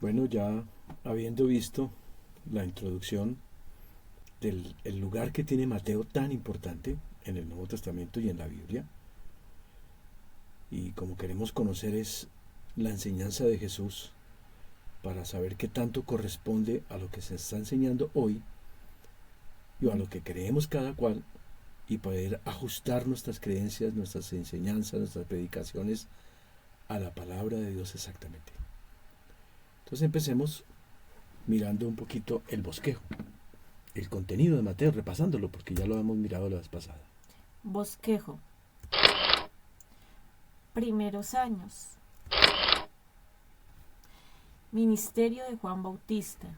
Bueno, ya habiendo visto la introducción del el lugar que tiene Mateo tan importante en el Nuevo Testamento y en la Biblia, y como queremos conocer es la enseñanza de Jesús para saber qué tanto corresponde a lo que se está enseñando hoy y a lo que creemos cada cual, y poder ajustar nuestras creencias, nuestras enseñanzas, nuestras predicaciones a la palabra de Dios exactamente. Entonces empecemos mirando un poquito el bosquejo, el contenido de Mateo, repasándolo porque ya lo hemos mirado la vez pasada. Bosquejo. Primeros años. Ministerio de Juan Bautista.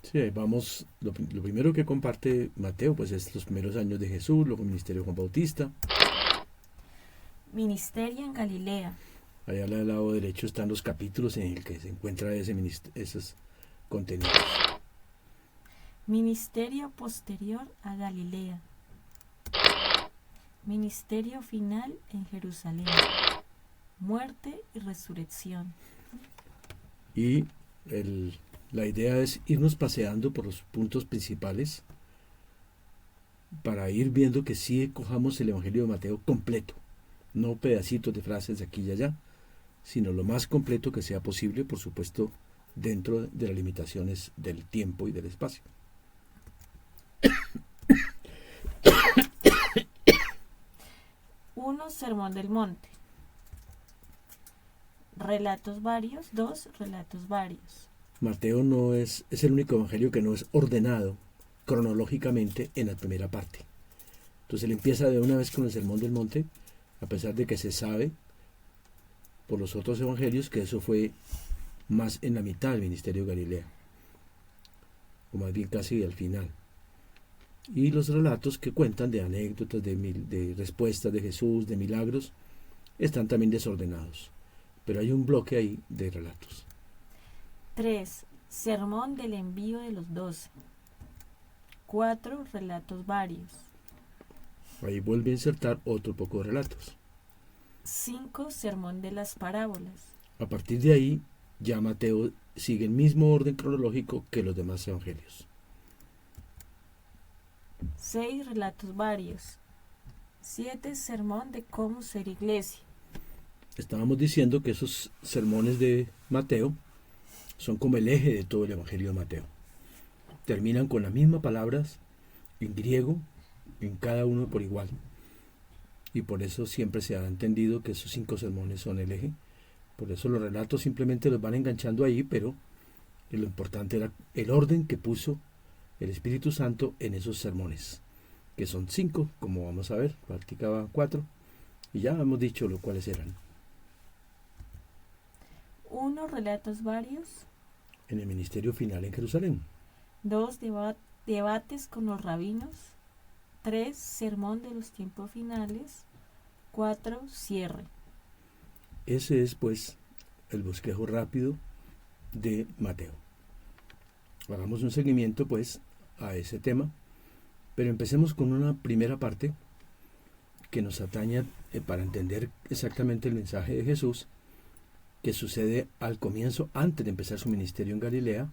Sí, ahí vamos, lo primero que comparte Mateo pues es los primeros años de Jesús, luego el ministerio de Juan Bautista. Ministerio en Galilea. Allá al lado derecho están los capítulos en el que se encuentra esos contenidos. Ministerio posterior a Galilea. Ministerio final en Jerusalén. Muerte y resurrección. Y la idea es irnos paseando por los puntos principales para ir viendo que sí cojamos el Evangelio de Mateo completo, no pedacitos de frases de aquí y allá, sino lo más completo que sea posible, por supuesto, dentro de las limitaciones del tiempo y del espacio. Uno, Sermón del Monte. Relatos varios. 2, relatos varios. Mateo no es el único evangelio que no es ordenado cronológicamente en la primera parte. Entonces él empieza de una vez con el Sermón del Monte, a pesar de que se sabe por los otros evangelios que eso fue más en la mitad del ministerio de Galilea, o más bien casi al final. Y los relatos que cuentan de anécdotas, de respuestas de Jesús, de milagros, están también desordenados. Pero hay un bloque ahí de relatos. 3. Sermón del envío de los 12. 4. Relatos varios. Ahí vuelve a insertar otro poco de relatos. 5. Sermón de las parábolas. A partir de ahí, ya Mateo sigue el mismo orden cronológico que los demás evangelios. 6. Relatos varios. 7. Sermón de cómo ser iglesia. Estábamos diciendo que esos sermones de Mateo son como el eje de todo el Evangelio de Mateo. Terminan con las mismas palabras en griego, en cada uno por igual. Y por eso siempre se ha entendido que esos 5 sermones son el eje. Por eso los relatos simplemente los van enganchando ahí, pero lo importante era el orden que puso el Espíritu Santo en esos sermones, que son 5, como vamos a ver, practicaba 4, y ya hemos dicho lo cuáles eran. 1. Relatos varios. En el ministerio final en Jerusalén. 2. Debates con los rabinos. 3. Sermón de los tiempos finales. 4. Cierre. Ese es pues el bosquejo rápido de Mateo. Hagamos un seguimiento pues a ese tema, pero empecemos con una primera parte que nos atañe para entender exactamente el mensaje de Jesús, que sucede al comienzo, antes de empezar su ministerio en Galilea,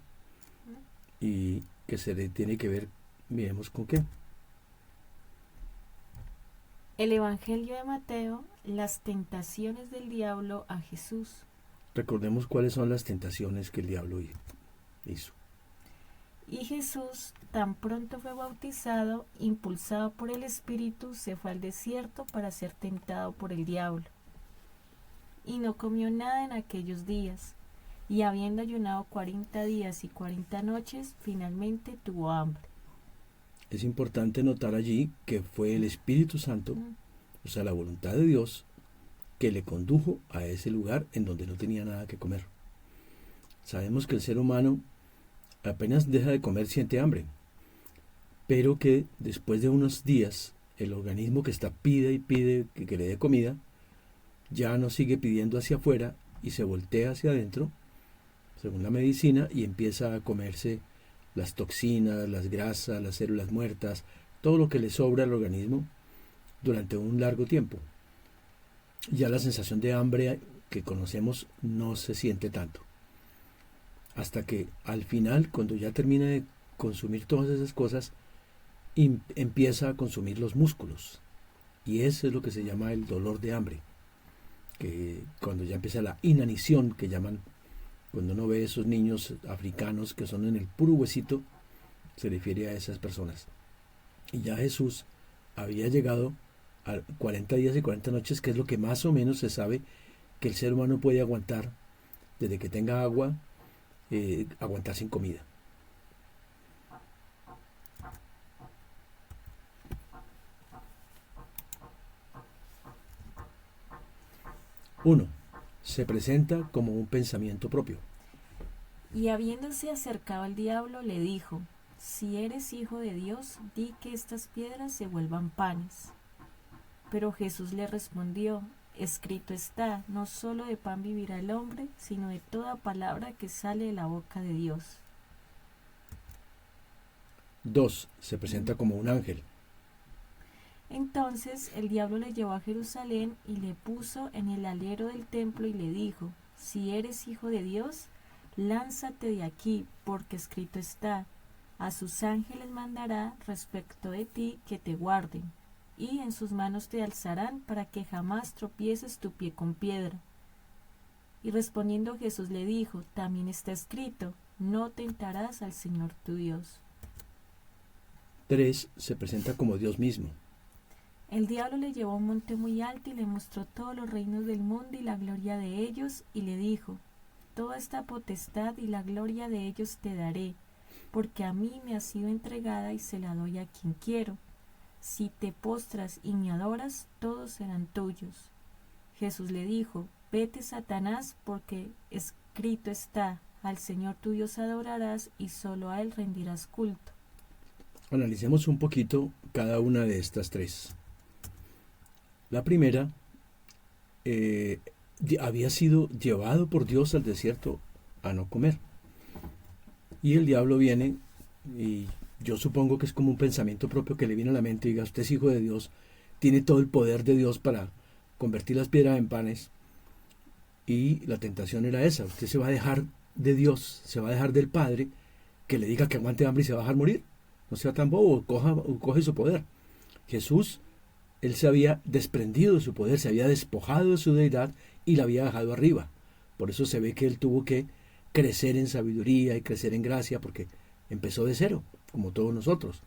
y que tiene que ver, miremos con qué. El Evangelio de Mateo, las tentaciones del diablo a Jesús. Recordemos cuáles son las tentaciones que el diablo hizo. Y Jesús, tan pronto fue bautizado, impulsado por el Espíritu, se fue al desierto para ser tentado por el diablo. Y no comió nada en aquellos días, y habiendo ayunado 40 días y 40 noches, finalmente tuvo hambre. Es importante notar allí que fue el Espíritu Santo, o sea, la voluntad de Dios, que le condujo a ese lugar en donde no tenía nada que comer. Sabemos que el ser humano apenas deja de comer siente hambre, pero que después de unos días el organismo que está pide y pide que le dé comida, ya no sigue pidiendo hacia afuera y se voltea hacia adentro, según la medicina, y empieza a comerse las toxinas, las grasas, las células muertas, todo lo que le sobra al organismo durante un largo tiempo. Ya la sensación de hambre que conocemos no se siente tanto. hasta que al final, cuando ya termina de consumir todas esas cosas, empieza a consumir los músculos. Y eso es lo que se llama el dolor de hambre, que cuando ya empieza la inanición, que llaman, cuando uno ve esos niños africanos que son en el puro huesito, se refiere a esas personas. Y ya Jesús había llegado a 40 días y 40 noches, que es lo que más o menos se sabe que el ser humano puede aguantar desde que tenga agua, aguantar sin comida. Uno, se presenta como un pensamiento propio. Y habiéndose acercado al diablo, le dijo: Si eres hijo de Dios, di que estas piedras se vuelvan panes. Pero Jesús le respondió: Escrito está, no solo de pan vivirá el hombre, sino de toda palabra que sale de la boca de Dios. 2. Se presenta como un ángel. Entonces el diablo le llevó a Jerusalén y le puso en el alero del templo y le dijo: Si eres hijo de Dios, lánzate de aquí, porque escrito está: A sus ángeles mandará respecto de ti que te guarden, y en sus manos te alzarán para que jamás tropieces tu pie con piedra. Y respondiendo Jesús le dijo: También está escrito: No tentarás al Señor tu Dios. 3. Se presenta como Dios mismo. El diablo le llevó a un monte muy alto y le mostró todos los reinos del mundo y la gloria de ellos, y le dijo: Toda esta potestad y la gloria de ellos te daré, porque a mí me ha sido entregada y se la doy a quien quiero. Si te postras y me adoras, todos serán tuyos. Jesús le dijo: Vete, Satanás, porque escrito está: Al Señor tu Dios adorarás y solo a Él rendirás culto. Analicemos un poquito cada una de estas tres. La primera, había sido llevado por Dios al desierto a no comer. Y el diablo viene, y yo supongo que es como un pensamiento propio que le viene a la mente y diga: usted es hijo de Dios, tiene todo el poder de Dios para convertir las piedras en panes. Y la tentación era esa: usted se va a dejar de Dios, se va a dejar del Padre, que le diga que aguante hambre y se va a dejar morir. No sea tan bobo, coge su poder. Jesús, él se había desprendido de su poder, se había despojado de su deidad y la había dejado arriba. Por eso se ve que él tuvo que crecer en sabiduría y crecer en gracia, porque empezó de cero, como todos nosotros.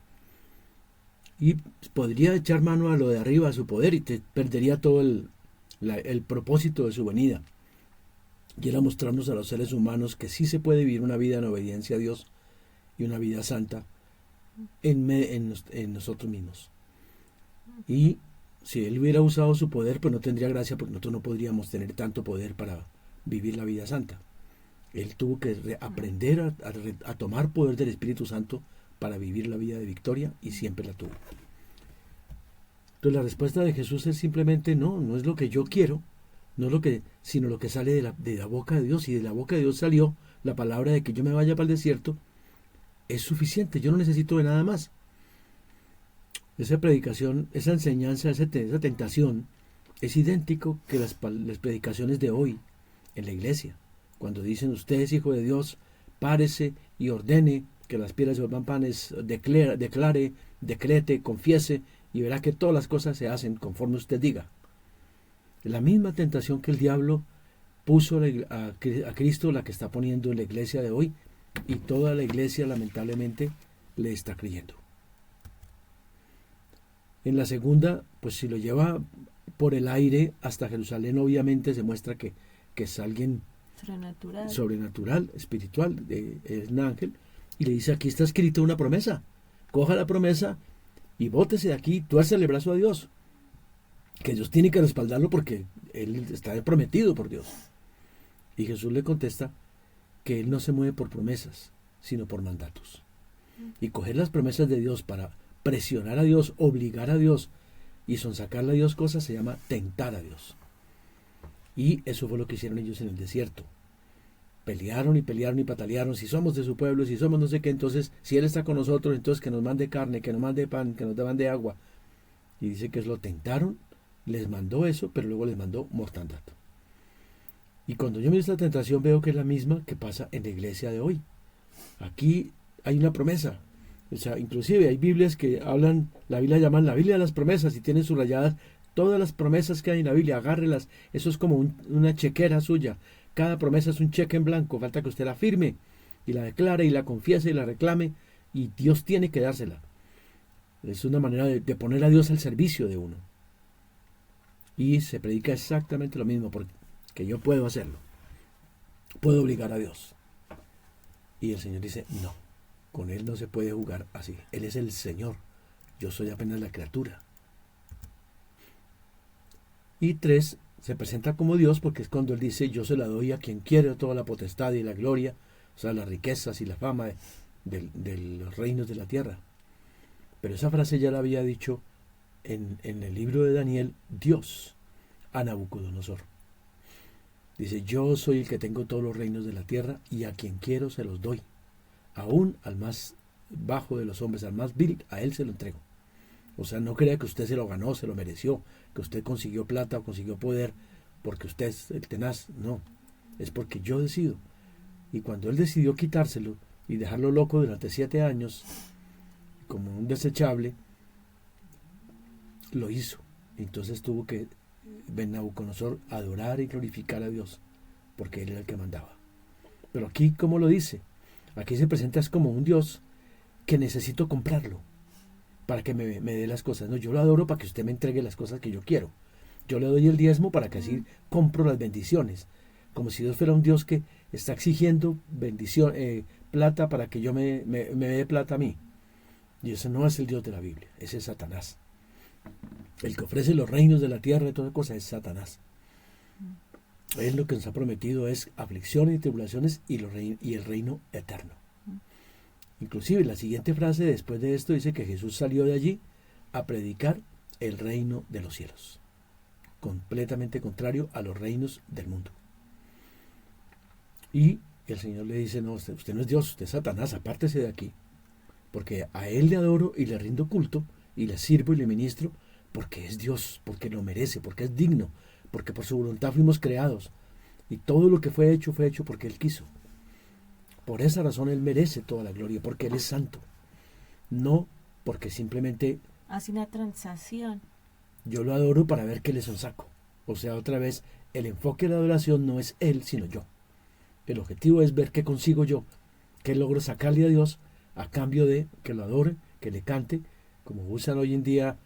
Y podría echar mano a lo de arriba, a su poder, y te perdería todo el propósito de su venida. Y era mostrarnos a los seres humanos que sí se puede vivir una vida en obediencia a Dios y una vida santa en nosotros mismos. Y si él hubiera usado su poder, pues no tendría gracia, porque nosotros no podríamos tener tanto poder para vivir la vida santa. Él tuvo que aprender a tomar poder del Espíritu Santo para vivir la vida de victoria, y siempre la tuvo. Entonces la respuesta de Jesús es simplemente: no es lo que yo quiero, no es lo que, sino lo que sale de la boca de Dios. Y de la boca de Dios salió la palabra de que yo me vaya para el desierto. Es suficiente, yo no necesito de nada más. Esa predicación, esa enseñanza, esa tentación es idéntico que las predicaciones de hoy en la iglesia. Cuando dicen: usted es hijo de Dios, párese y ordene que las piedras se vuelvan panes, declare, decrete, confiese, y verá que todas las cosas se hacen conforme usted diga. La misma tentación que el diablo puso a Cristo, la que está poniendo en la iglesia de hoy, y toda la iglesia lamentablemente le está creyendo. En la segunda, pues si lo lleva por el aire hasta Jerusalén, obviamente se muestra que es alguien sobrenatural, espiritual, es un ángel, y le dice: aquí está escrito una promesa, coja la promesa y bótese de aquí, tuércele el brazo a Dios, que Dios tiene que respaldarlo porque él está prometido por Dios. Y Jesús le contesta que él no se mueve por promesas, sino por mandatos. Y coger las promesas de Dios para presionar a Dios, obligar a Dios y sonsacarle a Dios cosas, se llama tentar a Dios. Y eso fue lo que hicieron ellos en el desierto. Pelearon y patalearon: si somos de su pueblo, si somos no sé qué, entonces si Él está con nosotros, entonces que nos mande carne, que nos mande pan, que nos mande agua. Y dice que lo tentaron, les mandó eso, pero luego les mandó mortandad. Y cuando yo miro esta tentación veo que es la misma que pasa en la iglesia de hoy. Aquí hay una promesa. O sea, inclusive hay Biblias que hablan, la Biblia llaman la Biblia de las promesas y tienen subrayadas todas las promesas que hay en la Biblia. Agárrelas. Eso es como una chequera suya. Cada promesa es un cheque en blanco. Falta que usted la firme y la declare y la confiese y la reclame. Y Dios tiene que dársela. Es una manera de poner a Dios al servicio de uno. Y se predica exactamente lo mismo, porque yo puedo hacerlo. Puedo obligar a Dios. Y el Señor dice, no, con Él no se puede jugar así. Él es el Señor. Yo soy apenas la criatura. Y 3, se presenta como Dios porque es cuando Él dice, yo se la doy a quien quiere toda la potestad y la gloria, o sea, las riquezas y la fama de los reinos de la tierra. Pero esa frase ya la había dicho en el libro de Daniel, Dios, a Nabucodonosor. Dice, yo soy el que tengo todos los reinos de la tierra y a quien quiero se los doy. Aún al más bajo de los hombres, al más vil, a él se lo entrego. O sea, no crea que usted se lo ganó, se lo mereció, que usted consiguió plata o consiguió poder porque usted es el tenaz. No, es porque yo decido. Y cuando él decidió quitárselo y dejarlo loco durante 7 años, como un desechable, lo hizo. Entonces tuvo que Nabucodonosor adorar y glorificar a Dios, porque él era el que mandaba. Pero aquí, ¿cómo lo dice? Aquí se presenta es como un Dios que necesito comprarlo para que me dé las cosas. No, yo lo adoro para que usted me entregue las cosas que yo quiero. Yo le doy el diezmo para que así compro las bendiciones. Como si Dios fuera un Dios que está exigiendo bendición, plata para que yo me dé plata a mí. Y ese no es el Dios de la Biblia, ese es Satanás. El que ofrece los reinos de la tierra y toda cosa es Satanás. Él lo que nos ha prometido es aflicciones y tribulaciones y el reino eterno. Inclusive la siguiente frase después de esto dice que Jesús salió de allí a predicar el reino de los cielos. Completamente contrario a los reinos del mundo. Y el Señor le dice, no, usted no es Dios, usted es Satanás, apártese de aquí. Porque a Él le adoro y le rindo culto y le sirvo y le ministro porque es Dios, porque lo merece, porque es digno, porque por su voluntad fuimos creados. Y todo lo que fue hecho porque Él quiso. Por esa razón Él merece toda la gloria, porque Él es santo. No porque simplemente hace una transacción. Yo lo adoro para ver qué le sonsaco. O sea, otra vez, el enfoque de la adoración no es Él, sino yo. El objetivo es ver qué consigo yo, qué logro sacarle a Dios a cambio de que lo adore, que le cante, como usan hoy en día.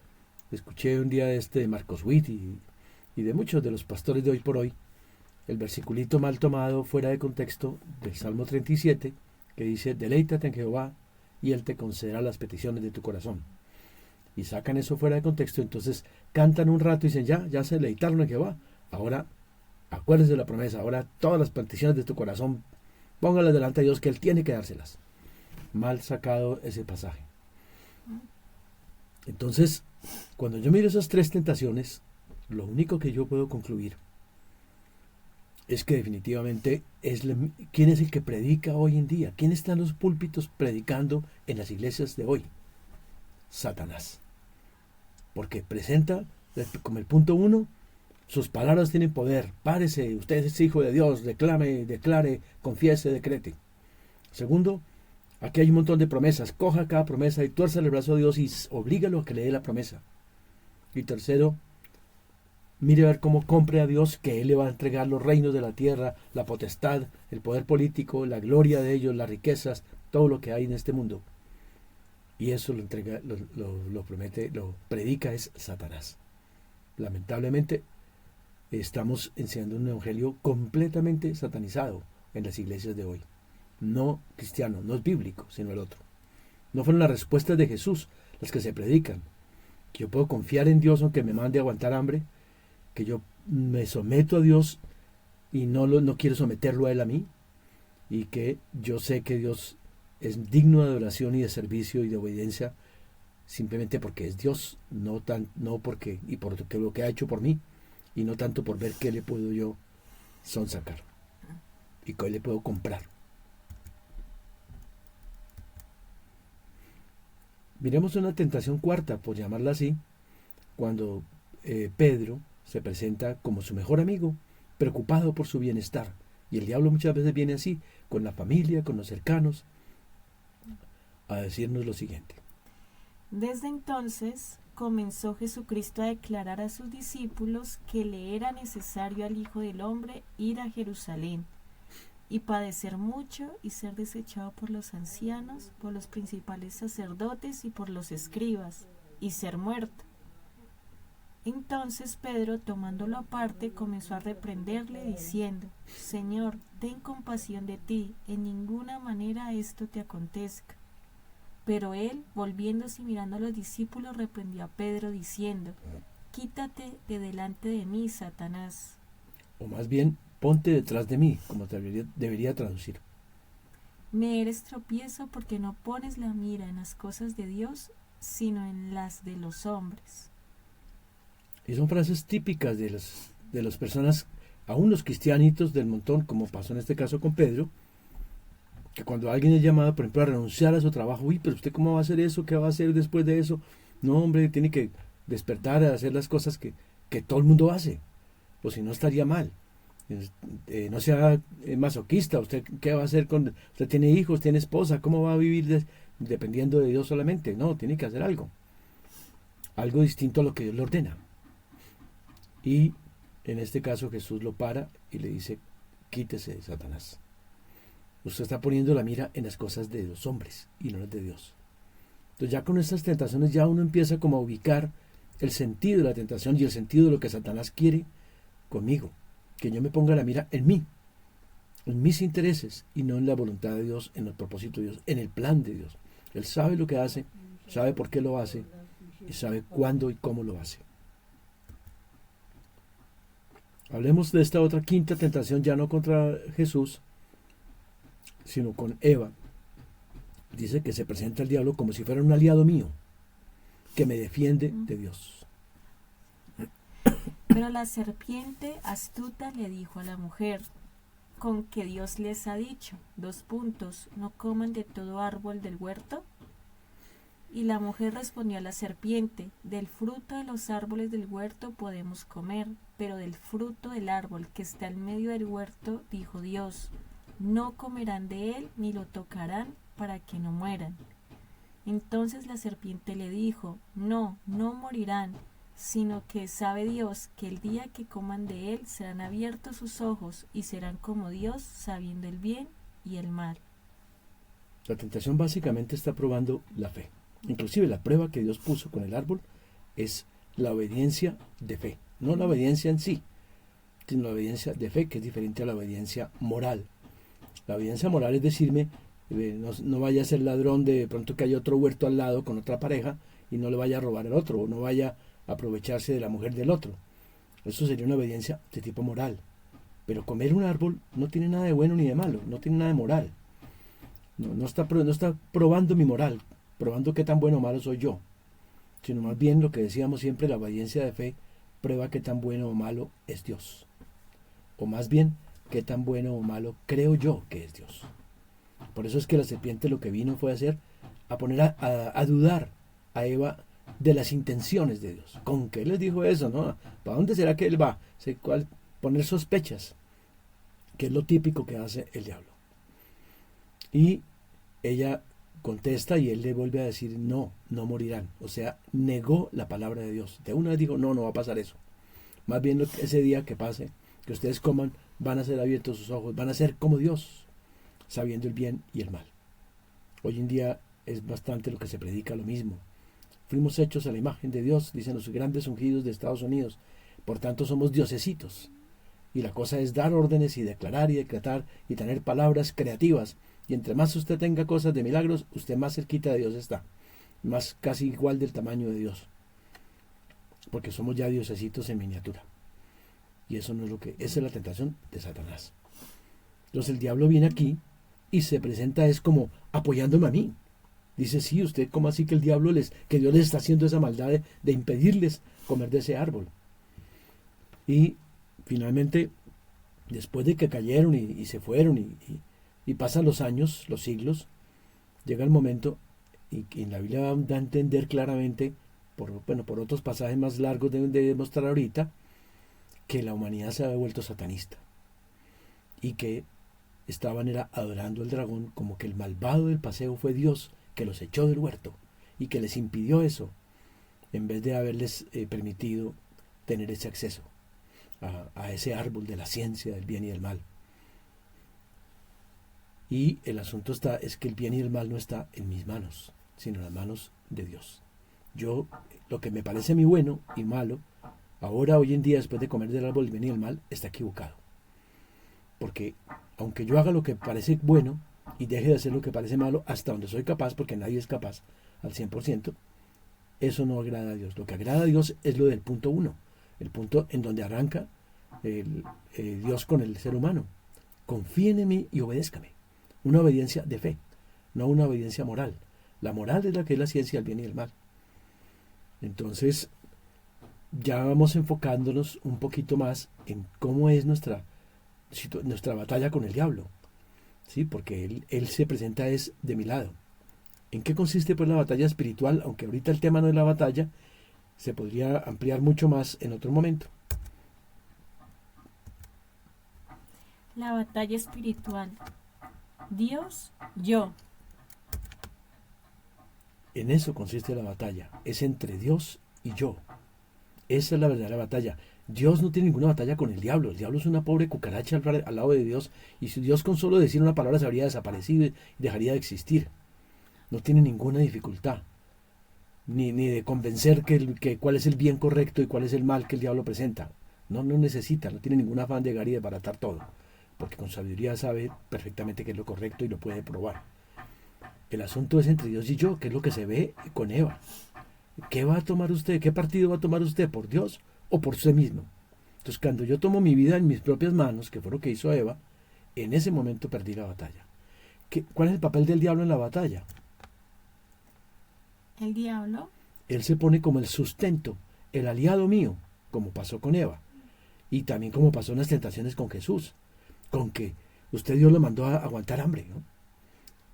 Escuché un día de Marcos Witt y de muchos de los pastores de hoy por hoy, el versiculito mal tomado fuera de contexto del Salmo 37, que dice, deleítate en Jehová y Él te concederá las peticiones de tu corazón. Y sacan eso fuera de contexto, entonces cantan un rato y dicen, ya se deleitaron en Jehová, ahora acuérdense de la promesa, ahora todas las peticiones de tu corazón, póngalas delante de Dios que Él tiene que dárselas. Mal sacado ese pasaje. Entonces, cuando yo miro esas 3 tentaciones, lo único que yo puedo concluir es que definitivamente ¿quién es el que predica hoy en día? ¿Quién está en los púlpitos predicando en las iglesias de hoy? Satanás. Porque presenta como el punto 1, sus palabras tienen poder. Párese, usted es hijo de Dios, reclame, declare, confiese, decrete. Segundo, aquí hay un montón de promesas. Coja cada promesa y tuerza el brazo a Dios y oblígalo a que le dé la promesa. Y tercero, mire a ver cómo compre a Dios, que Él le va a entregar los reinos de la tierra, la potestad, el poder político, la gloria de ellos, las riquezas, todo lo que hay en este mundo. Y eso lo entrega, lo promete, lo predica es Satanás. Lamentablemente, estamos enseñando un evangelio completamente satanizado en las iglesias de hoy. No cristiano, no es bíblico, sino el otro. No fueron las respuestas de Jesús las que se predican. Que yo puedo confiar en Dios aunque me mande a aguantar hambre, que yo me someto a Dios y no quiero someterlo a Él a mí, y que yo sé que Dios es digno de adoración y de servicio y de obediencia simplemente porque es Dios, no porque y por lo que ha hecho por mí, y no tanto por ver qué le puedo yo sonsacar y qué le puedo comprar. Miremos una tentación cuarta, por llamarla así, cuando Pedro se presenta como su mejor amigo preocupado por su bienestar. Y el diablo muchas veces viene así, con la familia, con los cercanos, a decirnos lo siguiente. Desde entonces comenzó Jesucristo a declarar a sus discípulos que le era necesario al Hijo del Hombre ir a Jerusalén y padecer mucho y ser desechado por los ancianos, por los principales sacerdotes y por los escribas, y ser muerto. Entonces Pedro, tomándolo aparte, comenzó a reprenderle diciendo: Señor, ten compasión de ti, en ninguna manera esto te acontezca. Pero él, volviéndose y mirando a los discípulos, reprendió a Pedro diciendo: Quítate de delante de mí, Satanás. O más bien, ponte detrás de mí, como debería traducir. Me eres tropiezo porque no pones la mira en las cosas de Dios, sino en las de los hombres. Y son frases típicas de las personas, aún los cristianitos del montón, como pasó en este caso con Pedro, que cuando alguien es llamado, por ejemplo, a renunciar a su trabajo, uy, pero usted cómo va a hacer eso, qué va a hacer después de eso. No, hombre, tiene que despertar a hacer las cosas que todo el mundo hace, o si no estaría mal. No sea masoquista, usted qué va a hacer con, usted tiene hijos, tiene esposa, cómo va a vivir dependiendo de Dios solamente. No, tiene que hacer algo distinto a lo que Dios le ordena. Y en este caso Jesús lo para y le dice: quítese de Satanás. Usted está poniendo la mira en las cosas de los hombres y no las de Dios. Entonces ya con estas tentaciones ya uno empieza como a ubicar el sentido de la tentación y el sentido de lo que Satanás quiere conmigo. Que yo me ponga la mira en mí, en mis intereses y no en la voluntad de Dios, en el propósito de Dios, en el plan de Dios. Él sabe lo que hace, sabe por qué lo hace y sabe cuándo y cómo lo hace. Hablemos de esta otra quinta tentación, ya no contra Jesús, sino con Eva. Dice que se presenta el diablo como si fuera un aliado mío, que me defiende de Dios. Pero la serpiente astuta le dijo a la mujer: ¿con que Dios les ha dicho? ¿No coman de todo árbol del huerto? Y la mujer respondió a la serpiente: del fruto de los árboles del huerto podemos comer, pero del fruto del árbol que está en medio del huerto, dijo Dios: no comerán de él ni lo tocarán, para que no mueran. Entonces la serpiente le dijo: no morirán, sino que sabe Dios que el día que coman de él serán abiertos sus ojos y serán como Dios, sabiendo el bien y el mal. La tentación básicamente está probando la fe. Inclusive la prueba que Dios puso con el árbol es la obediencia de fe. No la obediencia en sí, sino la obediencia de fe, que es diferente a la obediencia moral. La obediencia moral es decirme: no vaya a ser ladrón de pronto que haya otro huerto al lado con otra pareja y no le vaya a robar al otro, o no vaya a aprovecharse de la mujer del otro. Eso sería una obediencia de tipo moral. Pero comer un árbol no tiene nada de bueno ni de malo, no tiene nada de moral. No está probando mi moral, probando qué tan bueno o malo soy yo, sino más bien lo que decíamos siempre, la obediencia de fe prueba qué tan bueno o malo es Dios. O más bien, qué tan bueno o malo creo yo que es Dios. Por eso es que la serpiente lo que vino fue a poner a dudar a Eva de las intenciones de Dios. ¿Con qué les dijo eso? ¿No? ¿Para dónde será que él va? Poner sospechas, que es lo típico que hace el diablo. Y ella contesta y él le vuelve a decir: no morirán. O sea, negó la palabra de Dios. De una vez dijo: no va a pasar eso. Más bien ese día que pase, que ustedes coman, van a ser abiertos sus ojos, van a ser como Dios, sabiendo el bien y el mal. Hoy en día es bastante lo que se predica lo mismo. Fuimos hechos a la imagen de Dios, dicen los grandes ungidos de Estados Unidos. Por tanto, somos diosesitos. Y la cosa es dar órdenes y declarar y decretar y tener palabras creativas. Y entre más usted tenga cosas de milagros, usted más cerquita de Dios está. Más casi igual del tamaño de Dios. Porque somos ya diosesitos en miniatura. Y eso no es esa es la tentación de Satanás. Entonces el diablo viene aquí y se presenta es como apoyándome a mí. Dice: sí, usted, ¿cómo así que el diablo que Dios les está haciendo esa maldad de impedirles comer de ese árbol? Y finalmente, después de que cayeron y se fueron y pasan los años, los siglos, llega el momento, y en la Biblia da a entender claramente, por otros pasajes más largos de demostrar ahorita, que la humanidad se había vuelto satanista y que estaban adorando al dragón, como que el malvado del paseo fue Dios que los echó del huerto y que les impidió eso, en vez de haberles permitido tener ese acceso a ese árbol de la ciencia del bien y del mal. Y el asunto es que el bien y el mal no está en mis manos, sino en las manos de Dios. Yo, lo que me parece a mí bueno y malo, ahora, hoy en día, después de comer del árbol del bien y del mal, está equivocado. Porque aunque yo haga lo que parece bueno y deje de hacer lo que parece malo, hasta donde soy capaz, porque nadie es capaz al 100%, eso no agrada a Dios. Lo que agrada a Dios es lo del punto 1, el punto en donde arranca Dios con el ser humano. Confíen en mí y obedézcame. Una obediencia de fe, no una obediencia moral. La moral es la que es la ciencia del bien y del mal. Entonces, ya vamos enfocándonos un poquito más en cómo es nuestra batalla con el diablo, ¿sí? Porque él se presenta de mi lado. ¿En qué consiste pues la batalla espiritual? Aunque ahorita el tema no es la batalla, se podría ampliar mucho más en otro momento. La batalla espiritual. Dios, yo. En eso consiste la batalla. Es entre Dios y yo. Esa es la verdadera batalla. Dios no tiene ninguna batalla con el diablo. El diablo es una pobre cucaracha al lado de Dios. Y si Dios con solo decir una palabra se habría desaparecido y dejaría de existir. No tiene ninguna dificultad. Ni de convencer cuál es el bien correcto y cuál es el mal que el diablo presenta. No necesita, no tiene ningún afán de llegar y desbaratar todo. Porque con sabiduría sabe perfectamente qué es lo correcto y lo puede probar. El asunto es entre Dios y yo, que es lo que se ve con Eva. ¿Qué va a tomar usted? ¿Qué partido va a tomar usted? ¿Por Dios o por usted mismo? Entonces, cuando yo tomo mi vida en mis propias manos, que fue lo que hizo Eva, en ese momento perdí la batalla. ¿Cuál es el papel del diablo en la batalla? El diablo. Él se pone como el sustento, el aliado mío, como pasó con Eva. Y también como pasó en las tentaciones con Jesús. Con que usted Dios lo mandó a aguantar hambre, ¿no?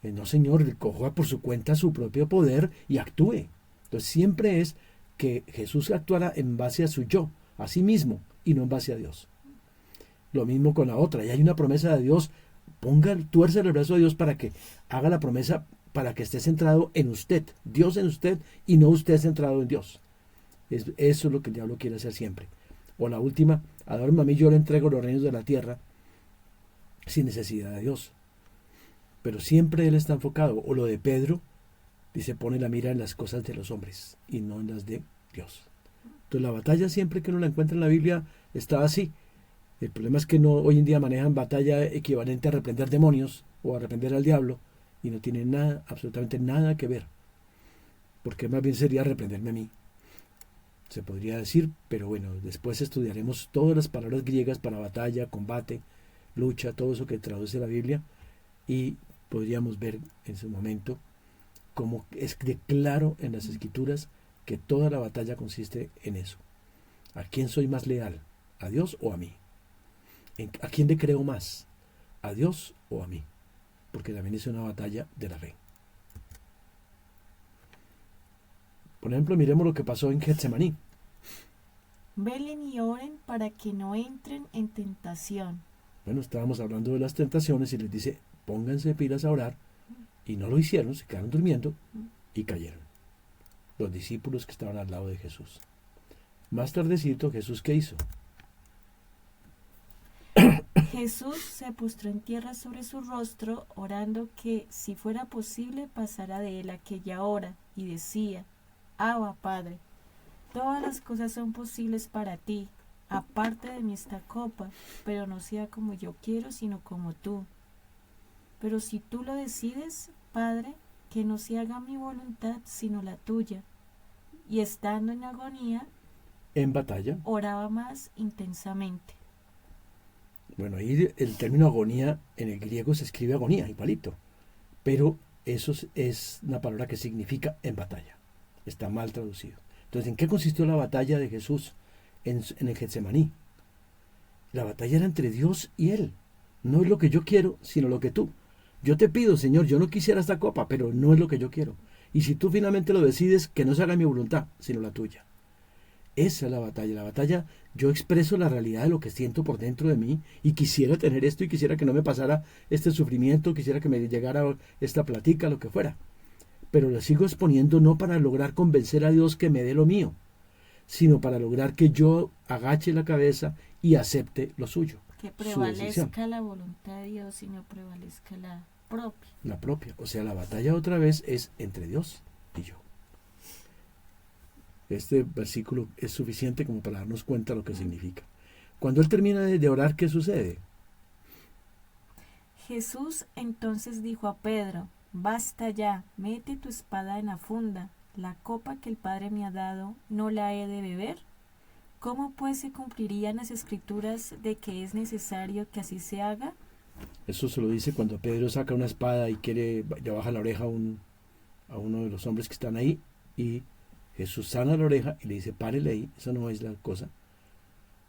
No, señor, coja por su cuenta su propio poder y actúe. Entonces siempre es que Jesús actuara en base a su yo, a sí mismo, y no en base a Dios. Lo mismo con la otra, y hay una promesa de Dios, tuerce el brazo a Dios para que haga la promesa, para que esté centrado en usted, Dios en usted, y no usted centrado en Dios. Eso es lo que el diablo quiere hacer siempre. O la última, adórame a mí, yo le entrego los reinos de la tierra, sin necesidad de Dios. Pero siempre él está enfocado. O lo de Pedro, dice, pone la mira en las cosas de los hombres y no en las de Dios. Entonces la batalla, siempre que uno la encuentra en la Biblia, está así. El problema es que no hoy en día manejan batalla equivalente a reprender demonios o a reprender al diablo, y no tiene nada, absolutamente nada que ver. Porque más bien sería reprenderme a mí, se podría decir. Pero bueno, después estudiaremos todas las palabras griegas para batalla, combate, lucha, todo eso que traduce la Biblia, y podríamos ver en su momento cómo es de claro en las Escrituras que toda la batalla consiste en eso. ¿A quién soy más leal? ¿A Dios o a mí? ¿A quién le creo más? ¿A Dios o a mí? Porque también es una batalla de la fe. Por ejemplo, miremos lo que pasó en Getsemaní. Velen y oren para que no entren en tentación. Bueno, estábamos hablando de las tentaciones y les dice, pónganse pilas a orar, y no lo hicieron, se quedaron durmiendo y cayeron. Los discípulos que estaban al lado de Jesús. Más tardecito, ¿Jesús qué hizo? Jesús se postró en tierra sobre su rostro, orando que, si fuera posible, pasara de él aquella hora, y decía, Abba, Padre, todas las cosas son posibles para ti. Aparte de mí esta copa, pero no sea como yo quiero, sino como tú. Pero si tú lo decides, Padre, que no se haga mi voluntad, sino la tuya. Y estando en agonía, en batalla, oraba más intensamente. Bueno, ahí el término agonía en el griego se escribe agonía, igualito. Pero eso es una palabra que significa en batalla. Está mal traducido. Entonces, ¿en qué consistió la batalla de Jesús en el Getsemaní? La batalla era entre Dios y él. No es lo que yo quiero, sino lo que tú. Yo te pido, Señor, yo no quisiera esta copa, pero no es lo que yo quiero. Y si tú finalmente lo decides, que no se haga mi voluntad, sino la tuya. Esa es la batalla yo expreso la realidad de lo que siento por dentro de mí y quisiera tener esto y quisiera que no me pasara este sufrimiento, quisiera que me llegara esta platica, lo que fuera. Pero lo sigo exponiendo no para lograr convencer a Dios que me dé lo mío, sino para lograr que yo agache la cabeza y acepte lo suyo. Que prevalezca la voluntad de Dios y no prevalezca la propia. La propia. O sea, la batalla otra vez es entre Dios y yo. Este versículo es suficiente como para darnos cuenta de lo que significa. Cuando él termina de orar, ¿qué sucede? Jesús entonces dijo a Pedro: basta ya, mete tu espada en la funda. La copa que el Padre me ha dado, ¿no la he de beber? ¿Cómo pues se cumplirían las escrituras de que es necesario que así se haga? Eso se lo dice cuando Pedro saca una espada y le baja la oreja a uno de los hombres que están ahí, y Jesús sana la oreja y le dice: párele ahí, eso no es la cosa,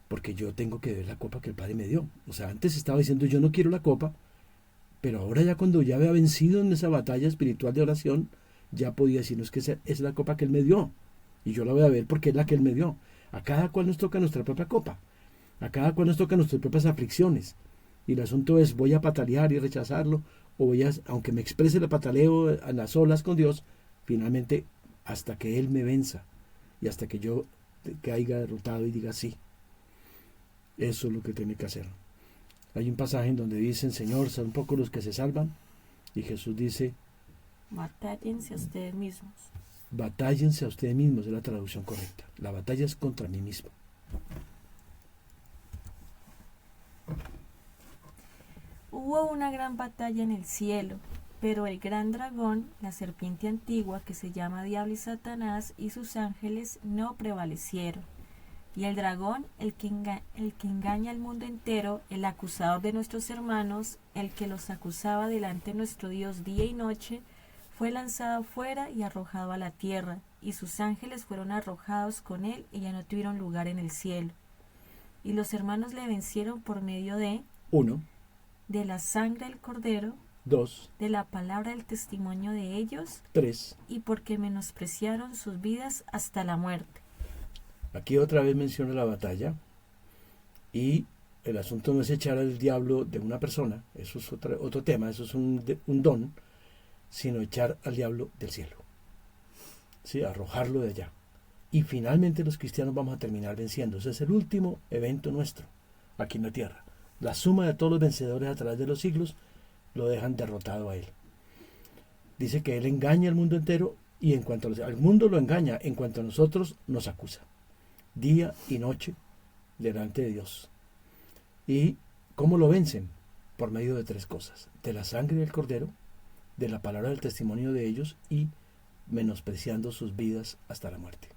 porque yo tengo que beber la copa que el Padre me dio. O sea, antes estaba diciendo yo no quiero la copa, pero ahora ya cuando ya había vencido en esa batalla espiritual de oración, ya podía decirnos que esa es la copa que Él me dio, y yo la voy a beber porque es la que Él me dio. A cada cual nos toca nuestra propia copa, a cada cual nos toca nuestras propias aflicciones, y el asunto es: voy a patalear y rechazarlo, o aunque me exprese el pataleo a las olas con Dios, finalmente hasta que Él me venza y hasta que yo caiga derrotado y diga sí. Eso es lo que tiene que hacer. Hay un pasaje en donde dicen: Señor, son pocos los que se salvan, y Jesús dice: batállense a ustedes mismos. Batállense a ustedes mismos, es la traducción correcta. La batalla es contra mí mismo. Hubo una gran batalla en el cielo, pero el gran dragón, la serpiente antigua que se llama Diablo y Satanás, y sus ángeles no prevalecieron. Y el dragón, el que engaña al mundo entero, el acusador de nuestros hermanos, el que los acusaba delante de nuestro Dios día y noche, fue lanzado fuera y arrojado a la tierra, y sus ángeles fueron arrojados con él y ya no tuvieron lugar en el cielo. Y los hermanos le vencieron por medio de 1. De la sangre del Cordero, 2. de la palabra del testimonio de ellos, 3. y porque menospreciaron sus vidas hasta la muerte. Aquí otra vez menciona la batalla, y el asunto no es echar al diablo de una persona, eso es otro tema, eso es un don, sino echar al diablo del cielo, ¿sí? Arrojarlo de allá. Y finalmente los cristianos vamos a terminar venciendo. Ese es el último evento nuestro aquí en la tierra. La suma de todos los vencedores a través de los siglos lo dejan derrotado a él. Dice que él engaña al mundo entero, y en cuanto al mundo lo engaña, en cuanto a nosotros nos acusa día y noche delante de Dios. ¿Y cómo lo vencen? Por medio de 3 cosas: de la sangre del Cordero, de la palabra del testimonio de ellos, y menospreciando sus vidas hasta la muerte.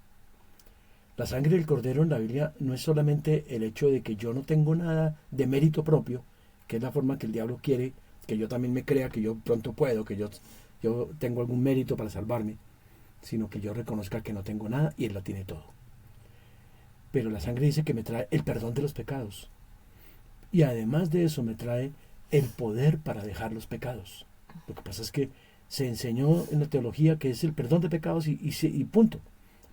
La sangre del Cordero en la Biblia no es solamente el hecho de que yo no tengo nada de mérito propio, que es la forma que el diablo quiere que yo también me crea que yo pronto puedo, que yo tengo algún mérito para salvarme, sino que yo reconozca que no tengo nada y Él lo tiene todo. Pero la sangre dice que me trae el perdón de los pecados, y además de eso me trae el poder para dejar los pecados. Lo que pasa es que se enseñó en la teología que es el perdón de pecados y punto.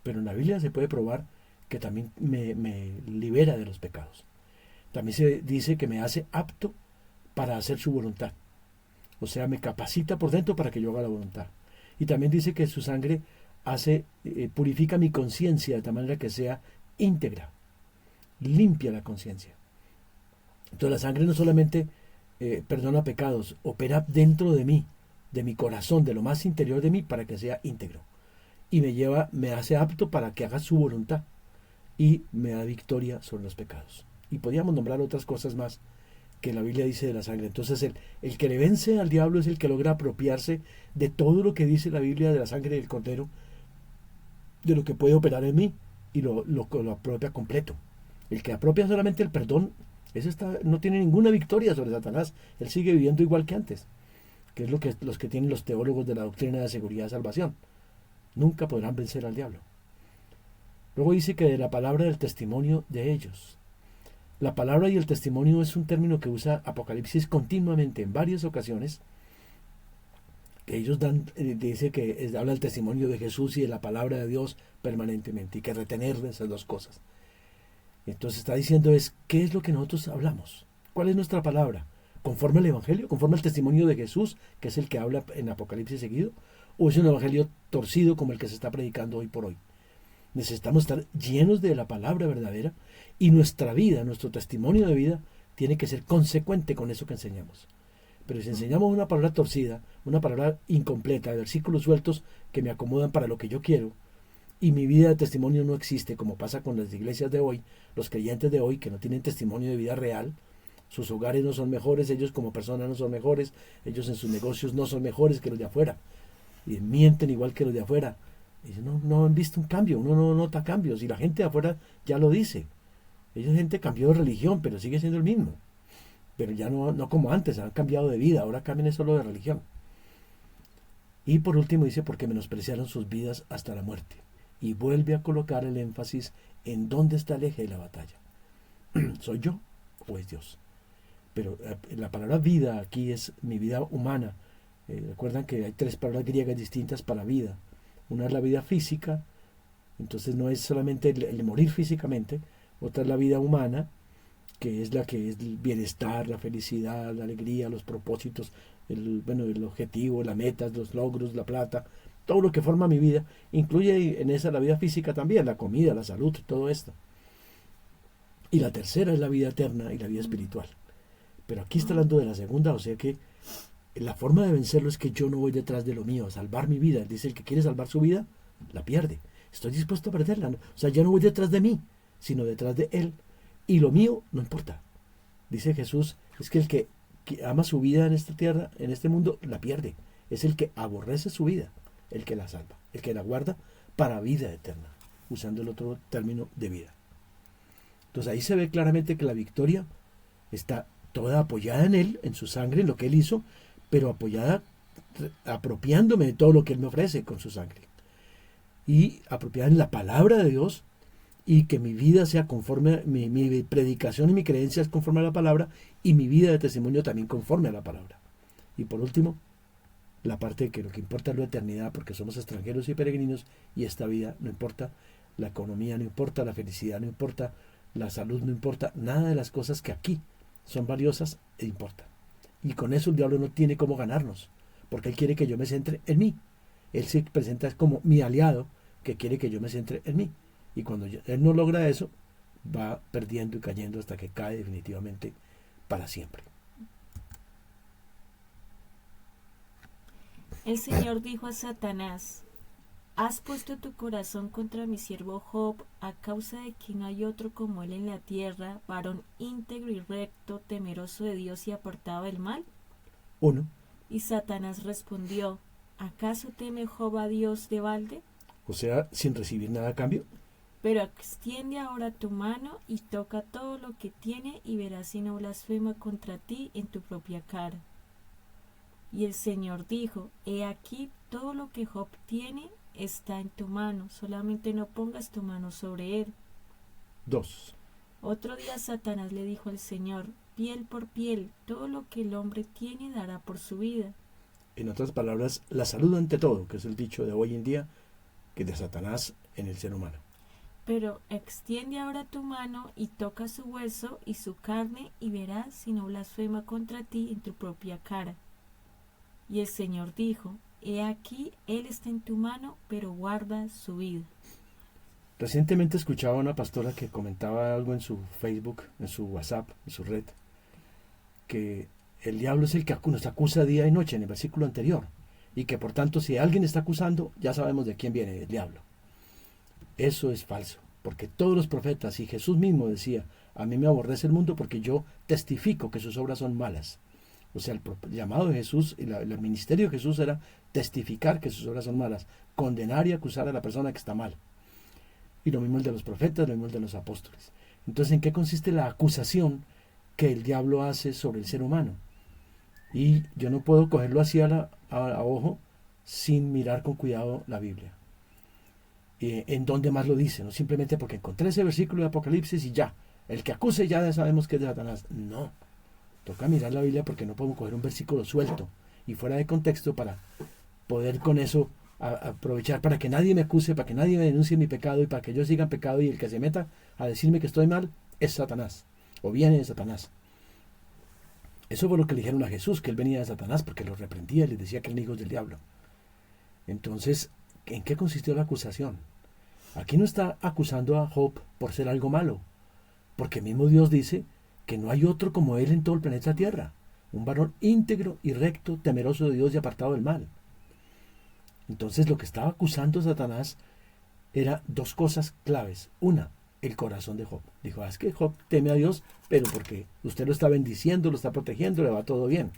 Pero en la Biblia se puede probar que también me libera de los pecados. También se dice que me hace apto para hacer su voluntad. O sea, me capacita por dentro para que yo haga la voluntad. Y también dice que su sangre purifica mi conciencia de tal manera que sea íntegra, limpia la conciencia. Entonces la sangre no solamente perdona pecados, opera dentro de mí, de mi corazón, de lo más interior de mí, para que sea íntegro. Y me hace apto para que haga su voluntad, y me da victoria sobre los pecados. Y podríamos nombrar otras cosas más que la Biblia dice de la sangre. Entonces el que le vence al diablo es el que logra apropiarse de todo lo que dice la Biblia de la sangre del Cordero, de lo que puede operar en mí, y lo apropia completo. El que apropia solamente el perdón, ese no tiene ninguna victoria sobre Satanás. Él sigue viviendo igual que antes, que es lo que los que tienen los teólogos de la doctrina de seguridad de salvación. Nunca podrán vencer al diablo. Luego dice que de la palabra del testimonio de ellos. La palabra y el testimonio es un término que usa Apocalipsis continuamente, en varias ocasiones, que ellos dice que habla del testimonio de Jesús y de la palabra de Dios permanentemente, y que retener esas 2 cosas. Entonces está diciendo ¿qué es lo que nosotros hablamos? ¿Cuál es nuestra palabra? ¿Conforme al Evangelio? ¿Conforme al testimonio de Jesús, que es el que habla en Apocalipsis seguido? ¿O es un Evangelio torcido como el que se está predicando hoy por hoy? Necesitamos estar llenos de la palabra verdadera y nuestra vida, nuestro testimonio de vida, tiene que ser consecuente con eso que enseñamos. Pero si enseñamos una palabra torcida, una palabra incompleta, de versículos sueltos que me acomodan para lo que yo quiero, y mi vida de testimonio no existe, como pasa con las iglesias de hoy, los creyentes de hoy que no tienen testimonio de vida real, sus hogares no son mejores, ellos como personas no son mejores, ellos en sus negocios no son mejores que los de afuera, y mienten igual que los de afuera. Y no han visto un cambio, uno no nota cambios, y la gente de afuera ya lo dice. Ellos gente cambió de religión, pero sigue siendo el mismo. Pero ya no como antes, han cambiado de vida, ahora cambian solo de religión. Y por último dice, porque menospreciaron sus vidas hasta la muerte. Y vuelve a colocar el énfasis en dónde está el eje de la batalla. ¿Soy yo o es Dios? Pero la palabra vida aquí es mi vida humana. Recuerdan que hay 3 palabras griegas distintas para vida. Una es la vida física, entonces no es solamente el morir físicamente. Otra es la vida humana, que es el bienestar, la felicidad, la alegría, los propósitos, el objetivo, las metas, los logros, la plata, todo lo que forma mi vida. Incluye en esa la vida física también, la comida, la salud, todo esto. Y la tercera es la vida eterna y la vida espiritual. Pero aquí está hablando de la segunda, o sea que la forma de vencerlo es que yo no voy detrás de lo mío, a salvar mi vida. Él dice, el que quiere salvar su vida, la pierde. Estoy dispuesto a perderla. ¿No? O sea, ya no voy detrás de mí, sino detrás de Él. Y lo mío no importa. Dice Jesús, es que el que ama su vida en esta tierra, en este mundo, la pierde. Es el que aborrece su vida, el que la salva, el que la guarda para vida eterna, usando el otro término de vida. Entonces ahí se ve claramente que la victoria está toda apoyada en Él, en su sangre, en lo que Él hizo, pero apoyada apropiándome de todo lo que Él me ofrece con su sangre. Y apropiada en la palabra de Dios, y que mi vida sea conforme, mi predicación y mi creencia es conforme a la palabra, y mi vida de testimonio también conforme a la palabra. Y por último, la parte de que lo que importa es la eternidad, porque somos extranjeros y peregrinos, y esta vida no importa, la economía no importa, la felicidad no importa, la salud no importa, nada de las cosas que aquí son valiosas e importan. Y con eso el diablo no tiene cómo ganarnos, porque él quiere que yo me centre en mí. Él se presenta como mi aliado, que quiere que yo me centre en mí. Y cuando él no logra eso, va perdiendo y cayendo hasta que cae definitivamente para siempre. El Señor dijo a Satanás, ¿has puesto tu corazón contra mi siervo Job a causa de que no hay otro como él en la tierra, varón íntegro y recto, temeroso de Dios y apartado del mal? 1. Y Satanás respondió, ¿acaso teme Job a Dios de balde? O sea, sin recibir nada a cambio. Pero extiende ahora tu mano y toca todo lo que tiene y verás si no blasfema contra ti en tu propia cara. Y el Señor dijo, he aquí todo lo que Job tiene está en tu mano, solamente no pongas tu mano sobre él. 2. Otro día Satanás le dijo al Señor, piel por piel, todo lo que el hombre tiene dará por su vida. En otras palabras, la salud ante todo, que es el dicho de hoy en día, que de Satanás en el ser humano. Pero extiende ahora tu mano y toca su hueso y su carne y verás si no blasfema contra ti en tu propia cara. Y el Señor dijo, he aquí, él está en tu mano, pero guarda su vida. Recientemente escuchaba a una pastora que comentaba algo en su Facebook, en su WhatsApp, en su red, que el diablo es el que nos acusa día y noche en el versículo anterior, y que por tanto si alguien está acusando, ya sabemos de quién viene, el diablo. Eso es falso, porque todos los profetas y Jesús mismo decía, a mí me aborrece el mundo porque yo testifico que sus obras son malas. O sea, el llamado de Jesús y el ministerio de Jesús era testificar que sus obras son malas, condenar y acusar a la persona que está mal. Y lo mismo el de los profetas, lo mismo el de los apóstoles. Entonces, ¿en qué consiste la acusación que el diablo hace sobre el ser humano? Y yo no puedo cogerlo así a ojo sin mirar con cuidado la Biblia. En dónde más lo dice, no simplemente porque encontré ese versículo de Apocalipsis y ya, el que acuse ya sabemos que es de Satanás. No, toca mirar la Biblia porque no podemos coger un versículo suelto y fuera de contexto para poder con eso aprovechar para que nadie me acuse, para que nadie me denuncie mi pecado y para que yo siga en pecado y el que se meta a decirme que estoy mal, es Satanás, o viene de Satanás. Eso fue lo que le dijeron a Jesús, que él venía de Satanás, porque los reprendía y les decía que eran hijos del diablo. Entonces, ¿en qué consistió la acusación? Aquí no está acusando a Job por ser algo malo, porque mismo Dios dice que no hay otro como él en todo el planeta Tierra, un varón íntegro y recto, temeroso de Dios y apartado del mal. Entonces lo que estaba acusando Satanás era dos cosas claves. Una, el corazón de Job. Dijo, es que Job teme a Dios, pero porque usted lo está bendiciendo, lo está protegiendo, le va todo bien.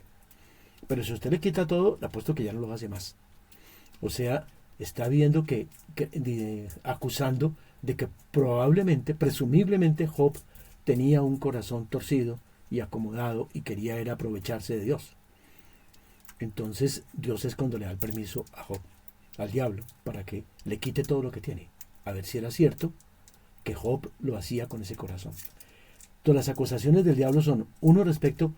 Pero si usted le quita todo, le apuesto que ya no lo hace más. O sea, está viendo acusando de que probablemente, presumiblemente, Job tenía un corazón torcido y acomodado y quería era aprovecharse de Dios. Entonces Dios es cuando le da el permiso a Job, al diablo, para que le quite todo lo que tiene. A ver si era cierto que Job lo hacía con ese corazón. Todas las acusaciones del diablo son, uno, respecto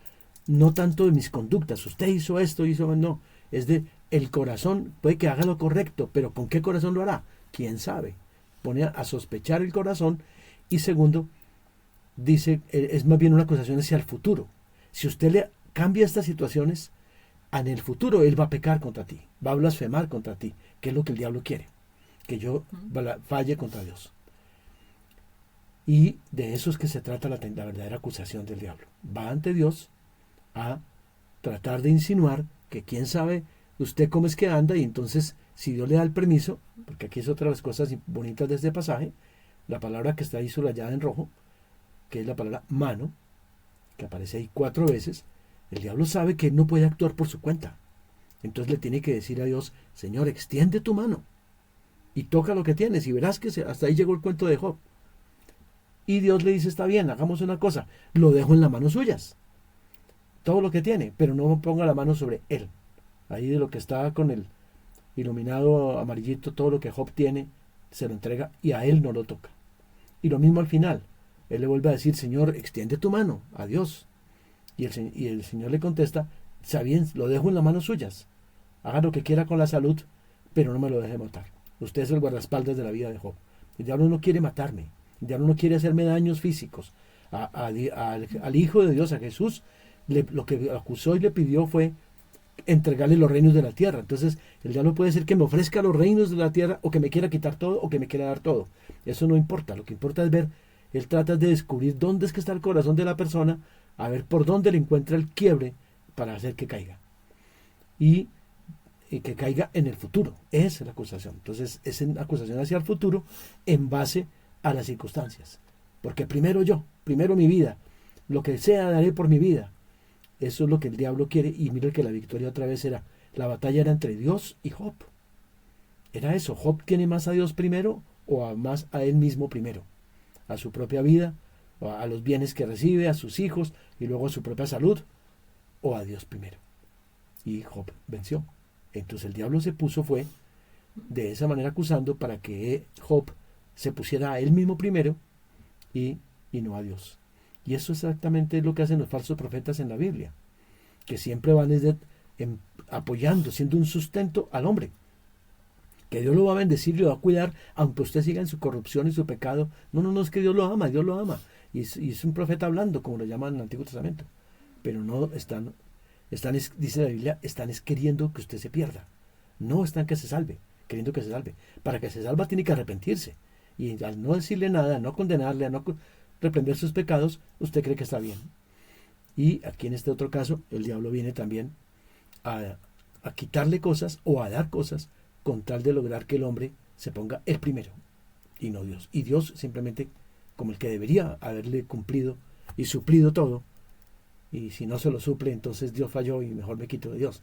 no tanto de mis conductas, usted hizo esto, no, es de el corazón, puede que haga lo correcto, pero ¿con qué corazón lo hará? ¿Quién sabe? Pone a sospechar el corazón. Y segundo, dice, es más bien una acusación hacia el futuro. Si usted le cambia estas situaciones, en el futuro él va a pecar contra ti, va a blasfemar contra ti, que es lo que el diablo quiere, que yo falle contra Dios. Y de eso es que se trata la verdadera acusación del diablo. Va ante Dios a tratar de insinuar que quién sabe usted cómo es que anda, y entonces si Dios le da el permiso, porque aquí es otra de las cosas bonitas de este pasaje, la palabra que está ahí subrayada en rojo, que es la palabra mano, que aparece ahí 4 veces, el diablo sabe que él no puede actuar por su cuenta. Entonces le tiene que decir a Dios, Señor, extiende tu mano y toca lo que tienes, y verás que hasta ahí llegó el cuento de Job. Y Dios le dice, está bien, hagamos una cosa, lo dejo en las manos suyas, todo lo que tiene, pero no ponga la mano sobre él. Ahí de lo que está con el iluminado amarillito, todo lo que Job tiene, se lo entrega y a él no lo toca. Y lo mismo al final, él le vuelve a decir, Señor, extiende tu mano a Dios. Y el Señor le contesta, está bien, lo dejo en las manos suyas, haga lo que quiera con la salud, pero no me lo deje matar. Usted es el guardaespaldas de la vida de Job. El diablo no quiere matarme, el diablo no quiere hacerme daños físicos. Al Hijo de Dios, a Jesús, lo que acusó y le pidió fue entregarle los reinos de la tierra. Entonces el diablo puede ser que me ofrezca los reinos de la tierra, o que me quiera quitar todo, o que me quiera dar todo. Eso no importa, lo que importa es ver, él trata de descubrir dónde es que está el corazón de la persona, a ver por dónde le encuentra el quiebre para hacer que caiga. Y que caiga en el futuro. Esa es la acusación. Entonces es una acusación hacia el futuro en base a las circunstancias. Porque primero yo, primero mi vida, lo que sea daré por mi vida. Eso es lo que el diablo quiere. Y mira que la victoria otra vez era, la batalla era entre Dios y Job. Era eso, Job tiene más a Dios primero o más a él mismo primero. A su propia vida, a los bienes que recibe, a sus hijos y luego a su propia salud, o a Dios primero. Y Job venció. Entonces el diablo se puso, fue de esa manera acusando para que Job se pusiera a él mismo primero y no a Dios. Y eso exactamente es lo que hacen los falsos profetas en la Biblia, que siempre van apoyando, siendo un sustento al hombre, que Dios lo va a bendecir y lo va a cuidar, aunque usted siga en su corrupción y su pecado. No, es que Dios lo ama, Dios lo ama. Y es un profeta hablando, como lo llaman en el Antiguo Testamento. Pero no están, dice la Biblia, están queriendo que usted se pierda. No están que se salve, queriendo que se salve. Para que se salva tiene que arrepentirse. Y al no decirle nada, no condenarle, a no reprender sus pecados, usted cree que está bien. Y aquí en este otro caso, el diablo viene también a quitarle cosas o a dar cosas con tal de lograr que el hombre se ponga el primero y no Dios. Y Dios simplemente como el que debería haberle cumplido y suplido todo. Y si no se lo suple, entonces Dios falló y mejor me quito de Dios.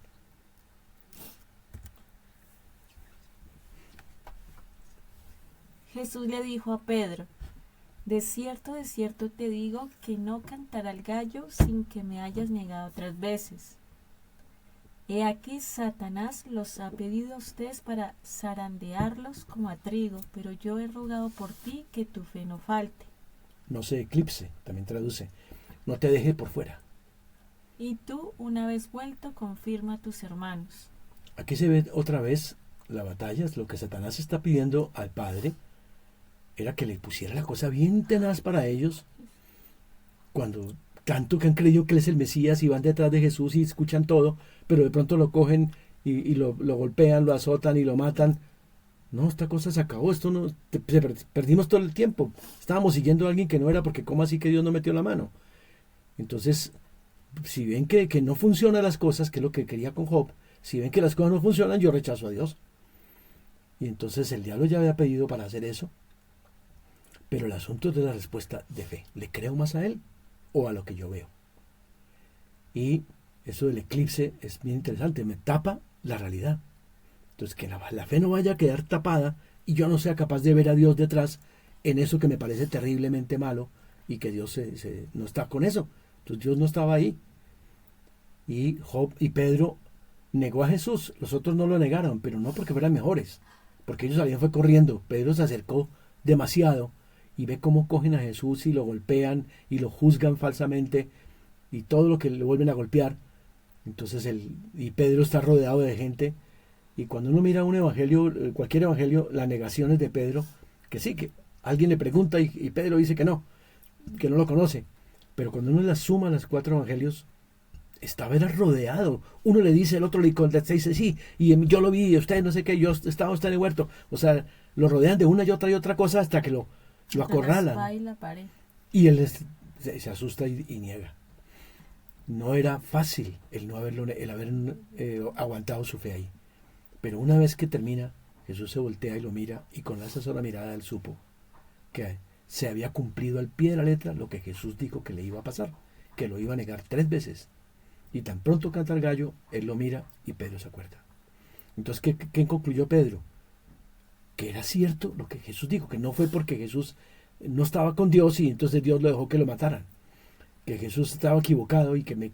Jesús le dijo a Pedro, de cierto te digo que no cantará el gallo sin que me hayas negado 3 veces. He aquí Satanás los ha pedido a ustedes para zarandearlos como a trigo, pero yo he rogado por ti que tu fe no falte. No se eclipse, también traduce, no te deje por fuera. Y tú, una vez vuelto, confirma a tus hermanos. Aquí se ve otra vez la batalla, lo que Satanás está pidiendo al Padre, era que le pusiera la cosa bien tenaz para ellos, cuando tanto que han creído que él es el Mesías y van detrás de Jesús y escuchan todo, pero de pronto lo cogen y lo golpean, lo azotan y lo matan. No, esta cosa se acabó, esto no, perdimos todo el tiempo. Estábamos siguiendo a alguien que no era, porque ¿cómo así que Dios no metió la mano? Entonces, si ven que no funcionan las cosas, que es lo que quería con Job, si ven que las cosas no funcionan, yo rechazo a Dios. Y entonces el diablo ya había pedido para hacer eso. Pero el asunto es de la respuesta de fe. ¿Le creo más a él o a lo que yo veo? Y eso del eclipse es bien interesante, me tapa la realidad. Entonces, que la fe no vaya a quedar tapada y yo no sea capaz de ver a Dios detrás en eso que me parece terriblemente malo y que Dios no está con eso. Entonces Dios no estaba ahí. Y Job y Pedro negó a Jesús. Los otros no lo negaron, pero no porque fueran mejores, porque ellos salían fue corriendo. Pedro se acercó demasiado y ve cómo cogen a Jesús y lo golpean y lo juzgan falsamente y todo lo que le vuelven a golpear. Entonces y Pedro está rodeado de gente. Y cuando uno mira un evangelio, cualquier evangelio, las negaciones de Pedro, que sí, que alguien le pregunta y Pedro dice que no lo conoce. Pero cuando uno las suma las 4 evangelios, estaba era rodeado. Uno le dice, el otro le dice sí, y yo lo vi, usted no sé qué, yo estaba en el huerto. O sea, lo rodean de una y otra cosa hasta que lo acorralan. Y él se asusta y niega. No era fácil el haber aguantado su fe ahí. Pero una vez que termina, Jesús se voltea y lo mira, y con esa sola mirada él supo que se había cumplido al pie de la letra lo que Jesús dijo que le iba a pasar, que lo iba a negar 3 veces. Y tan pronto canta el gallo, él lo mira y Pedro se acuerda. Entonces, ¿qué concluyó Pedro? Que era cierto lo que Jesús dijo, que no fue porque Jesús no estaba con Dios y entonces Dios lo dejó que lo mataran. Que Jesús estaba equivocado y que me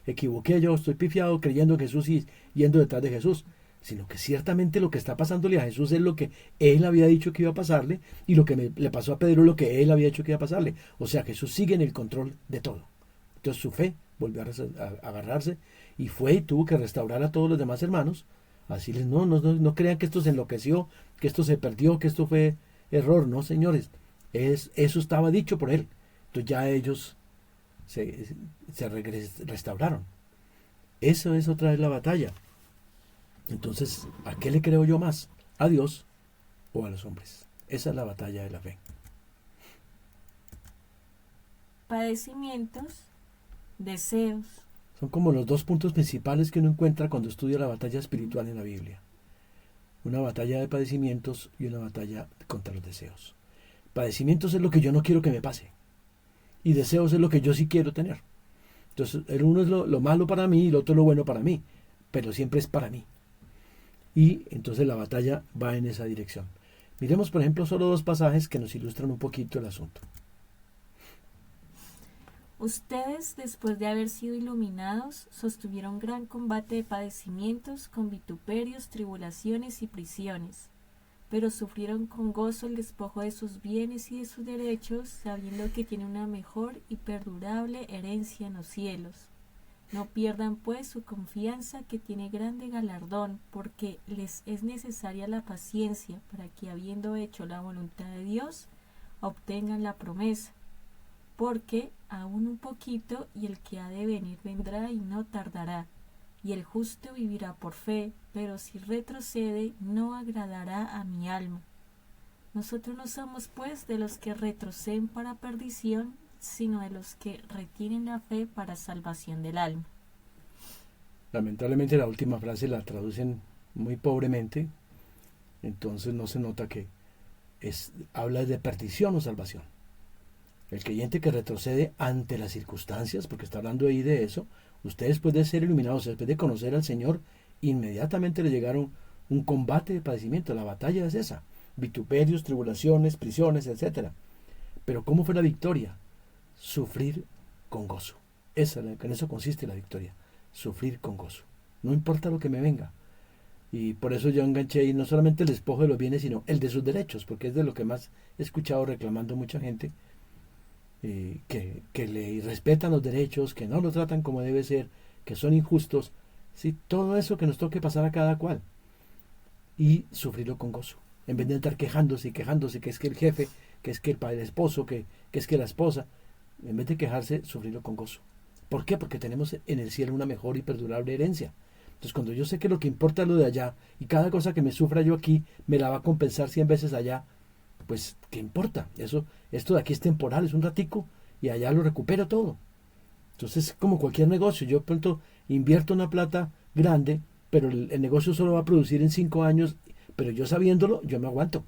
equivoqué yo, estoy pifiado creyendo en Jesús y yendo detrás de Jesús, sino que ciertamente lo que está pasándole a Jesús es lo que él había dicho que iba a pasarle, y lo que le pasó a Pedro es lo que él había dicho que iba a pasarle. O sea, Jesús sigue en el control de todo. Entonces su fe volvió a agarrarse y fue y tuvo que restaurar a todos los demás hermanos. Así les no crean que esto se enloqueció, que esto se perdió, que esto fue error. No, señores, eso estaba dicho por él. Entonces ya ellos se restauraron. Eso es otra vez la batalla. Entonces, ¿a qué le creo yo más? ¿A Dios o a los hombres? Esa es la batalla de la fe. Padecimientos, deseos. Son como los 2 puntos principales que uno encuentra cuando estudia la batalla espiritual en la Biblia. Una batalla de padecimientos y una batalla contra los deseos. Padecimientos es lo que yo no quiero que me pase. Y deseos es lo que yo sí quiero tener. Entonces, el uno es lo malo para mí y el otro es lo bueno para mí. Pero siempre es para mí. Y entonces la batalla va en esa dirección. Miremos, por ejemplo, solo 2 pasajes que nos ilustran un poquito el asunto. Ustedes, después de haber sido iluminados, sostuvieron gran combate de padecimientos, con vituperios, tribulaciones y prisiones. Pero sufrieron con gozo el despojo de sus bienes y de sus derechos, sabiendo que tienen una mejor y perdurable herencia en los cielos. No pierdan pues su confianza, que tiene grande galardón, porque les es necesaria la paciencia, para que, habiendo hecho la voluntad de Dios, obtengan la promesa. Porque aún un poquito, y el que ha de venir vendrá y no tardará. Y el justo vivirá por fe, pero si retrocede, no agradará a mi alma. Nosotros no somos pues de los que retroceden para perdición, sino de los que retienen la fe para salvación del alma. Lamentablemente la última frase la traducen muy pobremente, entonces no se nota que habla de perdición o salvación. El creyente que retrocede ante las circunstancias, porque está hablando ahí de eso, ustedes después de ser iluminados, después de conocer al Señor, inmediatamente le llegaron un combate de padecimiento. La batalla es esa: vituperios, tribulaciones, prisiones, etc. Pero ¿cómo fue la victoria? Sufrir con gozo. En eso consiste la victoria: sufrir con gozo. No importa lo que me venga. Y por eso yo enganché, y no solamente el despojo de los bienes, sino el de sus derechos, porque es de lo que más he escuchado reclamando mucha gente. Que le respetan los derechos, que no lo tratan como debe ser, que son injustos. ¿Sí? Todo eso que nos toque pasar a cada cual. Y sufrirlo con gozo. En vez de estar quejándose, que es que el jefe, que es que el padre, el esposo, que es que la esposa. En vez de quejarse, sufrirlo con gozo. ¿Por qué? Porque tenemos en el cielo una mejor y perdurable herencia. Entonces, cuando yo sé que lo que importa es lo de allá, y cada cosa que me sufra yo aquí me la va a compensar 100 veces allá, pues, ¿qué importa? Esto de aquí es temporal, es un ratico, y allá lo recupero todo. Entonces, como cualquier negocio, yo de pronto invierto una plata grande, pero el negocio solo va a producir en 5 años, pero yo sabiéndolo, yo me aguanto.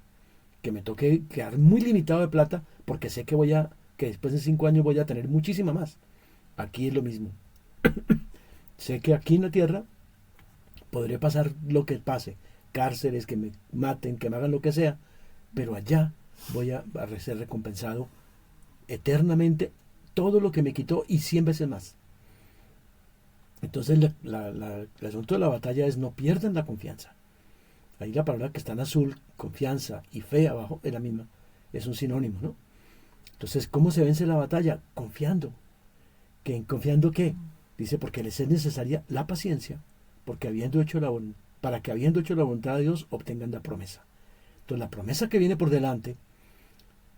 Que me toque quedar muy limitado de plata, porque sé que después de 5 años voy a tener muchísima más. Aquí es lo mismo. Sé que aquí en la tierra podré pasar lo que pase, cárceles, que me maten, que me hagan lo que sea, pero allá voy a ser recompensado eternamente todo lo que me quitó y 100 veces más. Entonces el asunto de la batalla es no pierdan la confianza. Ahí la palabra que está en azul, confianza, y fe abajo es la misma, es un sinónimo, ¿no? Entonces, ¿cómo se vence la batalla? Confiando. ¿Confiando qué? Dice, porque les es necesaria la paciencia, porque para que habiendo hecho la voluntad de Dios obtengan la promesa. Entonces, la promesa que viene por delante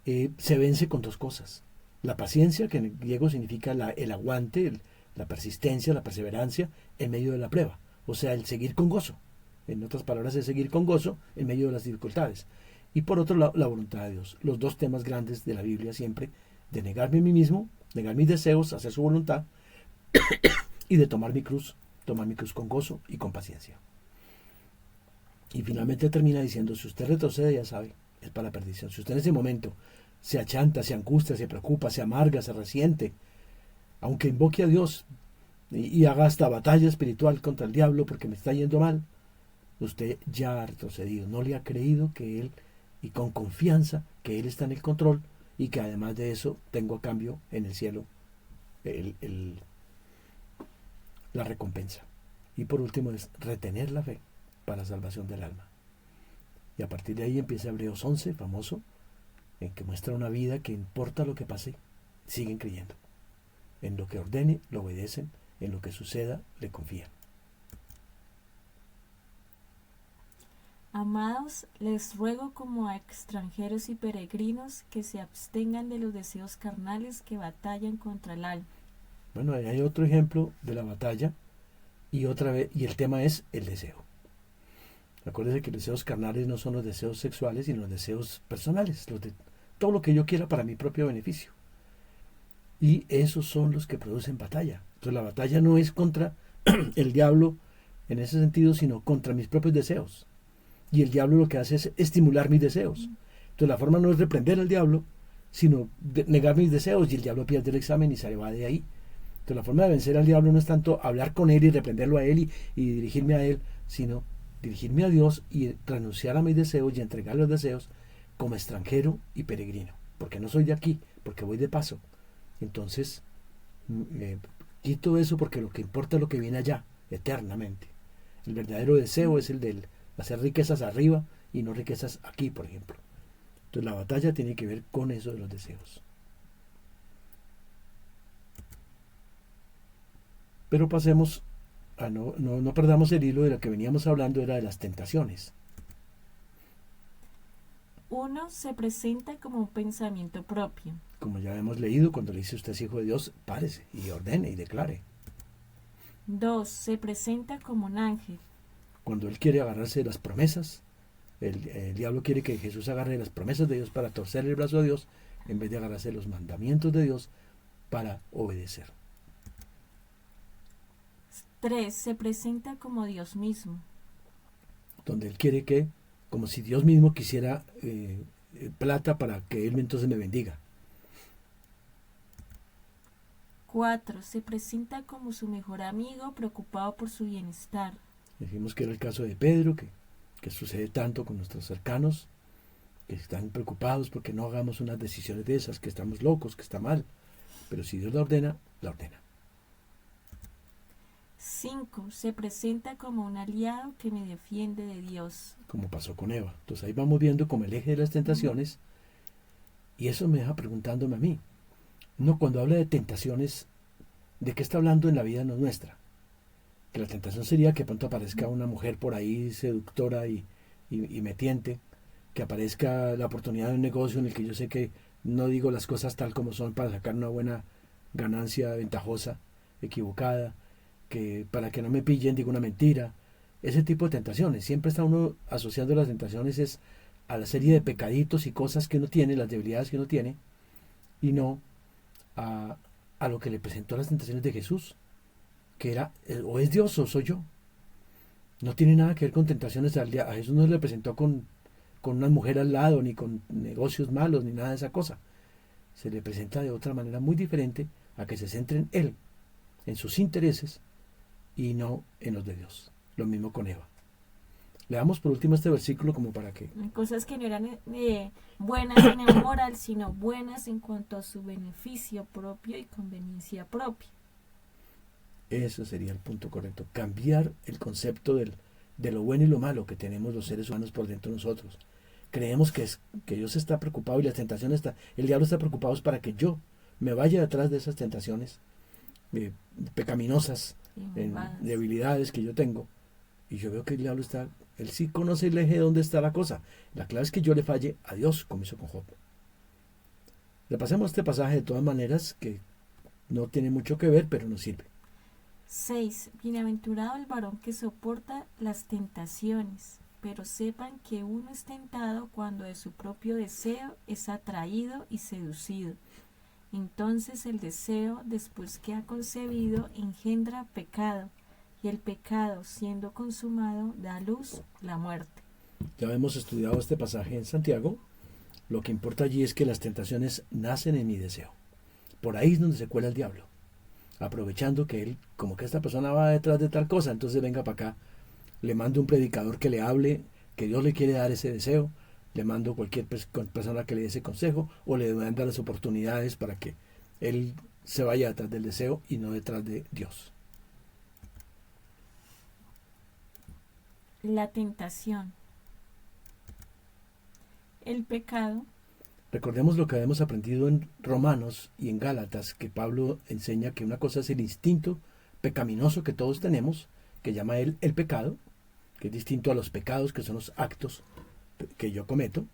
se vence con dos cosas. La paciencia, que en griego significa el aguante, la persistencia, la perseverancia en medio de la prueba. O sea, el seguir con gozo. En otras palabras, es seguir con gozo en medio de las dificultades. Y por otro lado, la voluntad de Dios. Los dos temas grandes de la Biblia siempre, de negarme a mí mismo, negar mis deseos, hacer su voluntad, y de tomar mi cruz con gozo y con paciencia. Y finalmente termina diciendo, si usted retrocede, ya sabe, es para la perdición. Si usted en ese momento se achanta, se angustia, se preocupa, se amarga, se resiente, aunque invoque a Dios y haga hasta batalla espiritual contra el diablo porque me está yendo mal, usted ya ha retrocedido, no le ha creído que Él, y con confianza, que Él está en el control, y que además de eso tengo a cambio en el cielo la recompensa. Y por último es retener la fe para salvación del alma. Y a partir de ahí empieza Hebreos 11, famoso, en que muestra una vida que importa lo que pase, siguen creyendo. En lo que ordene, lo obedecen, en lo que suceda, le confían. Amados, les ruego como a extranjeros y peregrinos que se abstengan de los deseos carnales que batallan contra el alma. Bueno, ahí hay otro ejemplo de la batalla, y otra vez, y el tema es el deseo. Acuérdense que los deseos carnales no son los deseos sexuales, sino los deseos personales, los de todo lo que yo quiera para mi propio beneficio. Y esos son los que producen batalla. Entonces la batalla no es contra el diablo en ese sentido, sino contra mis propios deseos. Y el diablo lo que hace es estimular mis deseos. Entonces la forma no es reprender al diablo, sino negar mis deseos, y el diablo pierde el examen y se va de ahí. Entonces la forma de vencer al diablo no es tanto hablar con él y reprenderlo a él y dirigirme a él, sino dirigirme a Dios y renunciar a mis deseos y entregar los deseos como extranjero y peregrino, porque no soy de aquí, porque voy de paso. Entonces quito eso, porque lo que importa es lo que viene allá, eternamente. El verdadero deseo es el de hacer riquezas arriba y no riquezas aquí, por ejemplo. Entonces la batalla tiene que ver con eso de los deseos. Pero pasemos a no perdamos el hilo de lo que veníamos hablando, era de las tentaciones. Uno, se presenta como un pensamiento propio. Como ya hemos leído, cuando le dice usted es hijo de Dios, párese y ordene y declare. 2, se presenta como un ángel. Cuando él quiere agarrarse de las promesas, el diablo quiere que Jesús agarre de las promesas de Dios para torcer el brazo a Dios, en vez de agarrarse de los mandamientos de Dios para obedecer. 3, se presenta como Dios mismo. Donde él quiere que, como si Dios mismo quisiera plata para que él entonces me bendiga. 4, se presenta como su mejor amigo, preocupado por su bienestar. Dijimos que era el caso de Pedro, que sucede tanto con nuestros cercanos, que están preocupados porque no hagamos unas decisiones de esas, que estamos locos, que está mal. Pero si Dios la ordena, la ordena. 5, se presenta como un aliado que me defiende de Dios. Como pasó con Eva. Entonces ahí vamos viendo como el eje de las tentaciones, y eso me deja preguntándome a mí. No, cuando habla de tentaciones, ¿de qué está hablando en la vida no nuestra? Que la tentación sería que pronto aparezca una mujer por ahí seductora y metiente, que aparezca la oportunidad de un negocio en el que yo sé que no digo las cosas tal como son para sacar una buena ganancia ventajosa, equivocada, que para que no me pillen digo una mentira, ese tipo de tentaciones. Siempre está uno asociando las tentaciones es a la serie de pecaditos y cosas que uno tiene, las debilidades que uno tiene, y no a lo que le presentó las tentaciones de Jesús, que era o es Dios o soy yo. No tiene nada que ver con tentaciones. A Jesús no le presentó con una mujer al lado, ni con negocios malos, ni nada de esa cosa. Se le presenta de otra manera muy diferente, a que se centre en Él, en sus intereses, y no en los de Dios. Lo mismo con Eva. Leamos por último este versículo como para que... Cosas que no eran buenas en el moral, sino buenas en cuanto a su beneficio propio y conveniencia propia. Eso sería el punto correcto. Cambiar el concepto de lo bueno y lo malo que tenemos los seres humanos por dentro de nosotros. Creemos que Dios está preocupado y las tentaciones el diablo está preocupado para que yo me vaya detrás de esas tentaciones pecaminosas, debilidades que yo tengo. Y yo veo que el diablo él sí conoce el eje de dónde está la cosa. La clave es que yo le falle a Dios, como hizo con Job. Repasemos este pasaje de todas maneras, que no tiene mucho que ver, pero nos sirve. 6. Bienaventurado el varón que soporta las tentaciones, pero sepan que uno es tentado cuando de su propio deseo es atraído y seducido. Entonces el deseo, después que ha concebido, engendra pecado, y el pecado, siendo consumado, da a luz la muerte. Ya hemos estudiado este pasaje en Santiago. Lo que importa allí es que las tentaciones nacen en mi deseo. Por ahí es donde se cuela el diablo, aprovechando que él, como que esta persona va detrás de tal cosa, entonces venga para acá, le mando un predicador que le hable, que Dios le quiere dar ese deseo, le mando cualquier persona que le dé ese consejo, o le manda las oportunidades para que él se vaya detrás del deseo y no detrás de Dios. La tentación. El pecado. Recordemos lo que habíamos aprendido en Romanos y en Gálatas, que Pablo enseña que una cosa es el instinto pecaminoso que todos tenemos, que llama él el pecado, que es distinto a los pecados, que son los actos que yo cometo.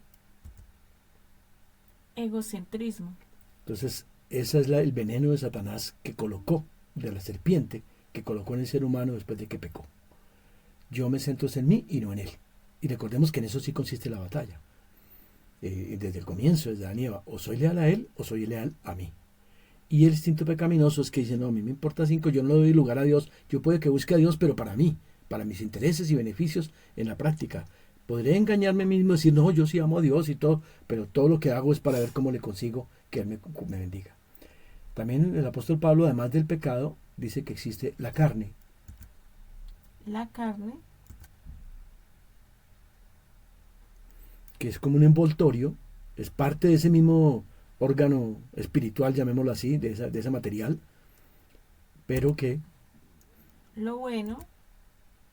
Egocentrismo. Entonces, ese es el veneno de Satanás que colocó, de la serpiente, que colocó en el ser humano después de que pecó. Yo me centro en mí y no en él. Y recordemos que en eso sí consiste la batalla. Desde el comienzo, desde Adán y Eva, o soy leal a él o soy leal a mí. Y el instinto pecaminoso es que dice, no, a mí me importa 5, yo no le doy lugar a Dios, yo puede que busque a Dios, pero para mí, para mis intereses y beneficios en la práctica. Podré engañarme mismo y decir, no, yo sí amo a Dios y todo, pero todo lo que hago es para ver cómo le consigo que Él me bendiga. También el apóstol Pablo, además del pecado, dice que existe la carne. La carne. Que es como un envoltorio, es parte de ese mismo órgano espiritual, llamémoslo así, de ese material, pero que... Lo bueno,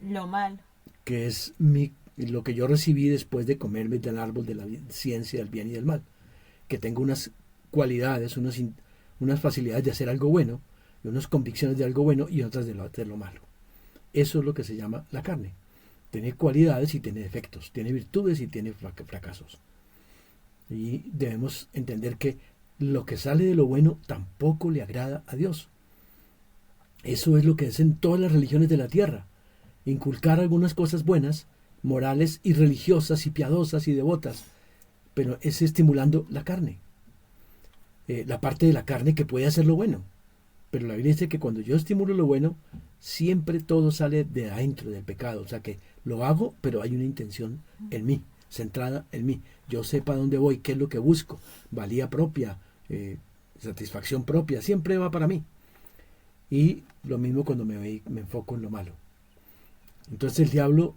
lo malo. Que es lo que yo recibí después de comerme del árbol de la ciencia del bien y del mal. Que tengo unas cualidades, unas facilidades de hacer algo bueno, y unas convicciones de algo bueno y otras de lo malo. Eso es lo que se llama la carne. Tiene cualidades y tiene defectos, tiene virtudes y tiene fracasos. Y debemos entender que lo que sale de lo bueno tampoco le agrada a Dios. Eso es lo que hacen todas las religiones de la tierra. Inculcar algunas cosas buenas, morales y religiosas y piadosas y devotas, pero es estimulando la carne. La parte de la carne que puede hacer lo bueno. Pero la Biblia dice que cuando yo estimulo lo bueno, siempre todo sale de adentro del pecado. O sea que lo hago, pero hay una intención en mí, centrada en mí. Yo sé para dónde voy, qué es lo que busco. Valía propia, satisfacción propia, siempre va para mí. Y lo mismo cuando me enfoco en lo malo. Entonces el diablo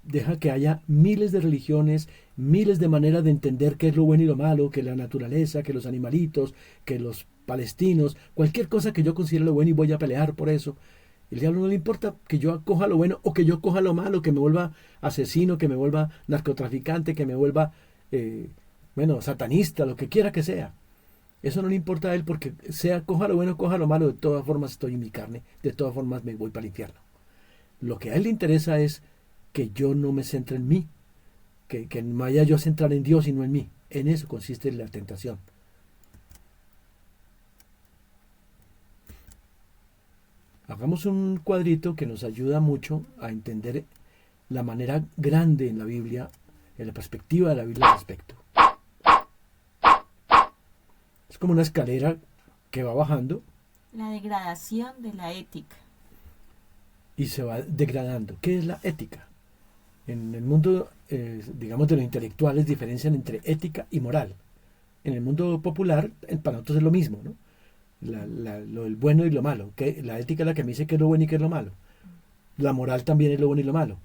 deja que haya miles de religiones, miles de maneras de entender qué es lo bueno y lo malo, que la naturaleza, que los animalitos, que los palestinos, cualquier cosa que yo considere lo bueno y voy a pelear por eso. El diablo no le importa que yo coja lo bueno o que yo coja lo malo, que me vuelva asesino, que me vuelva narcotraficante, que me vuelva, satanista, lo que quiera que sea. Eso no le importa a él porque coja lo bueno, coja lo malo, de todas formas estoy en mi carne, de todas formas me voy para el infierno. Lo que a él le interesa es que yo no me centre en mí, que me vaya yo a centrar en Dios y no en mí. En eso consiste la tentación. Hagamos un cuadrito que nos ayuda mucho a entender la manera grande en la Biblia, en la perspectiva de la Biblia al respecto. Es como una escalera que va bajando. La degradación de la ética. Y se va degradando. ¿Qué es la ética? En el mundo, digamos, de los intelectuales diferencian entre ética y moral. En el mundo popular, para nosotros es lo mismo, ¿no? Lo del bueno y lo malo. Que la ética es la que me dice qué es lo bueno y qué es lo malo. La moral también es lo bueno y lo malo.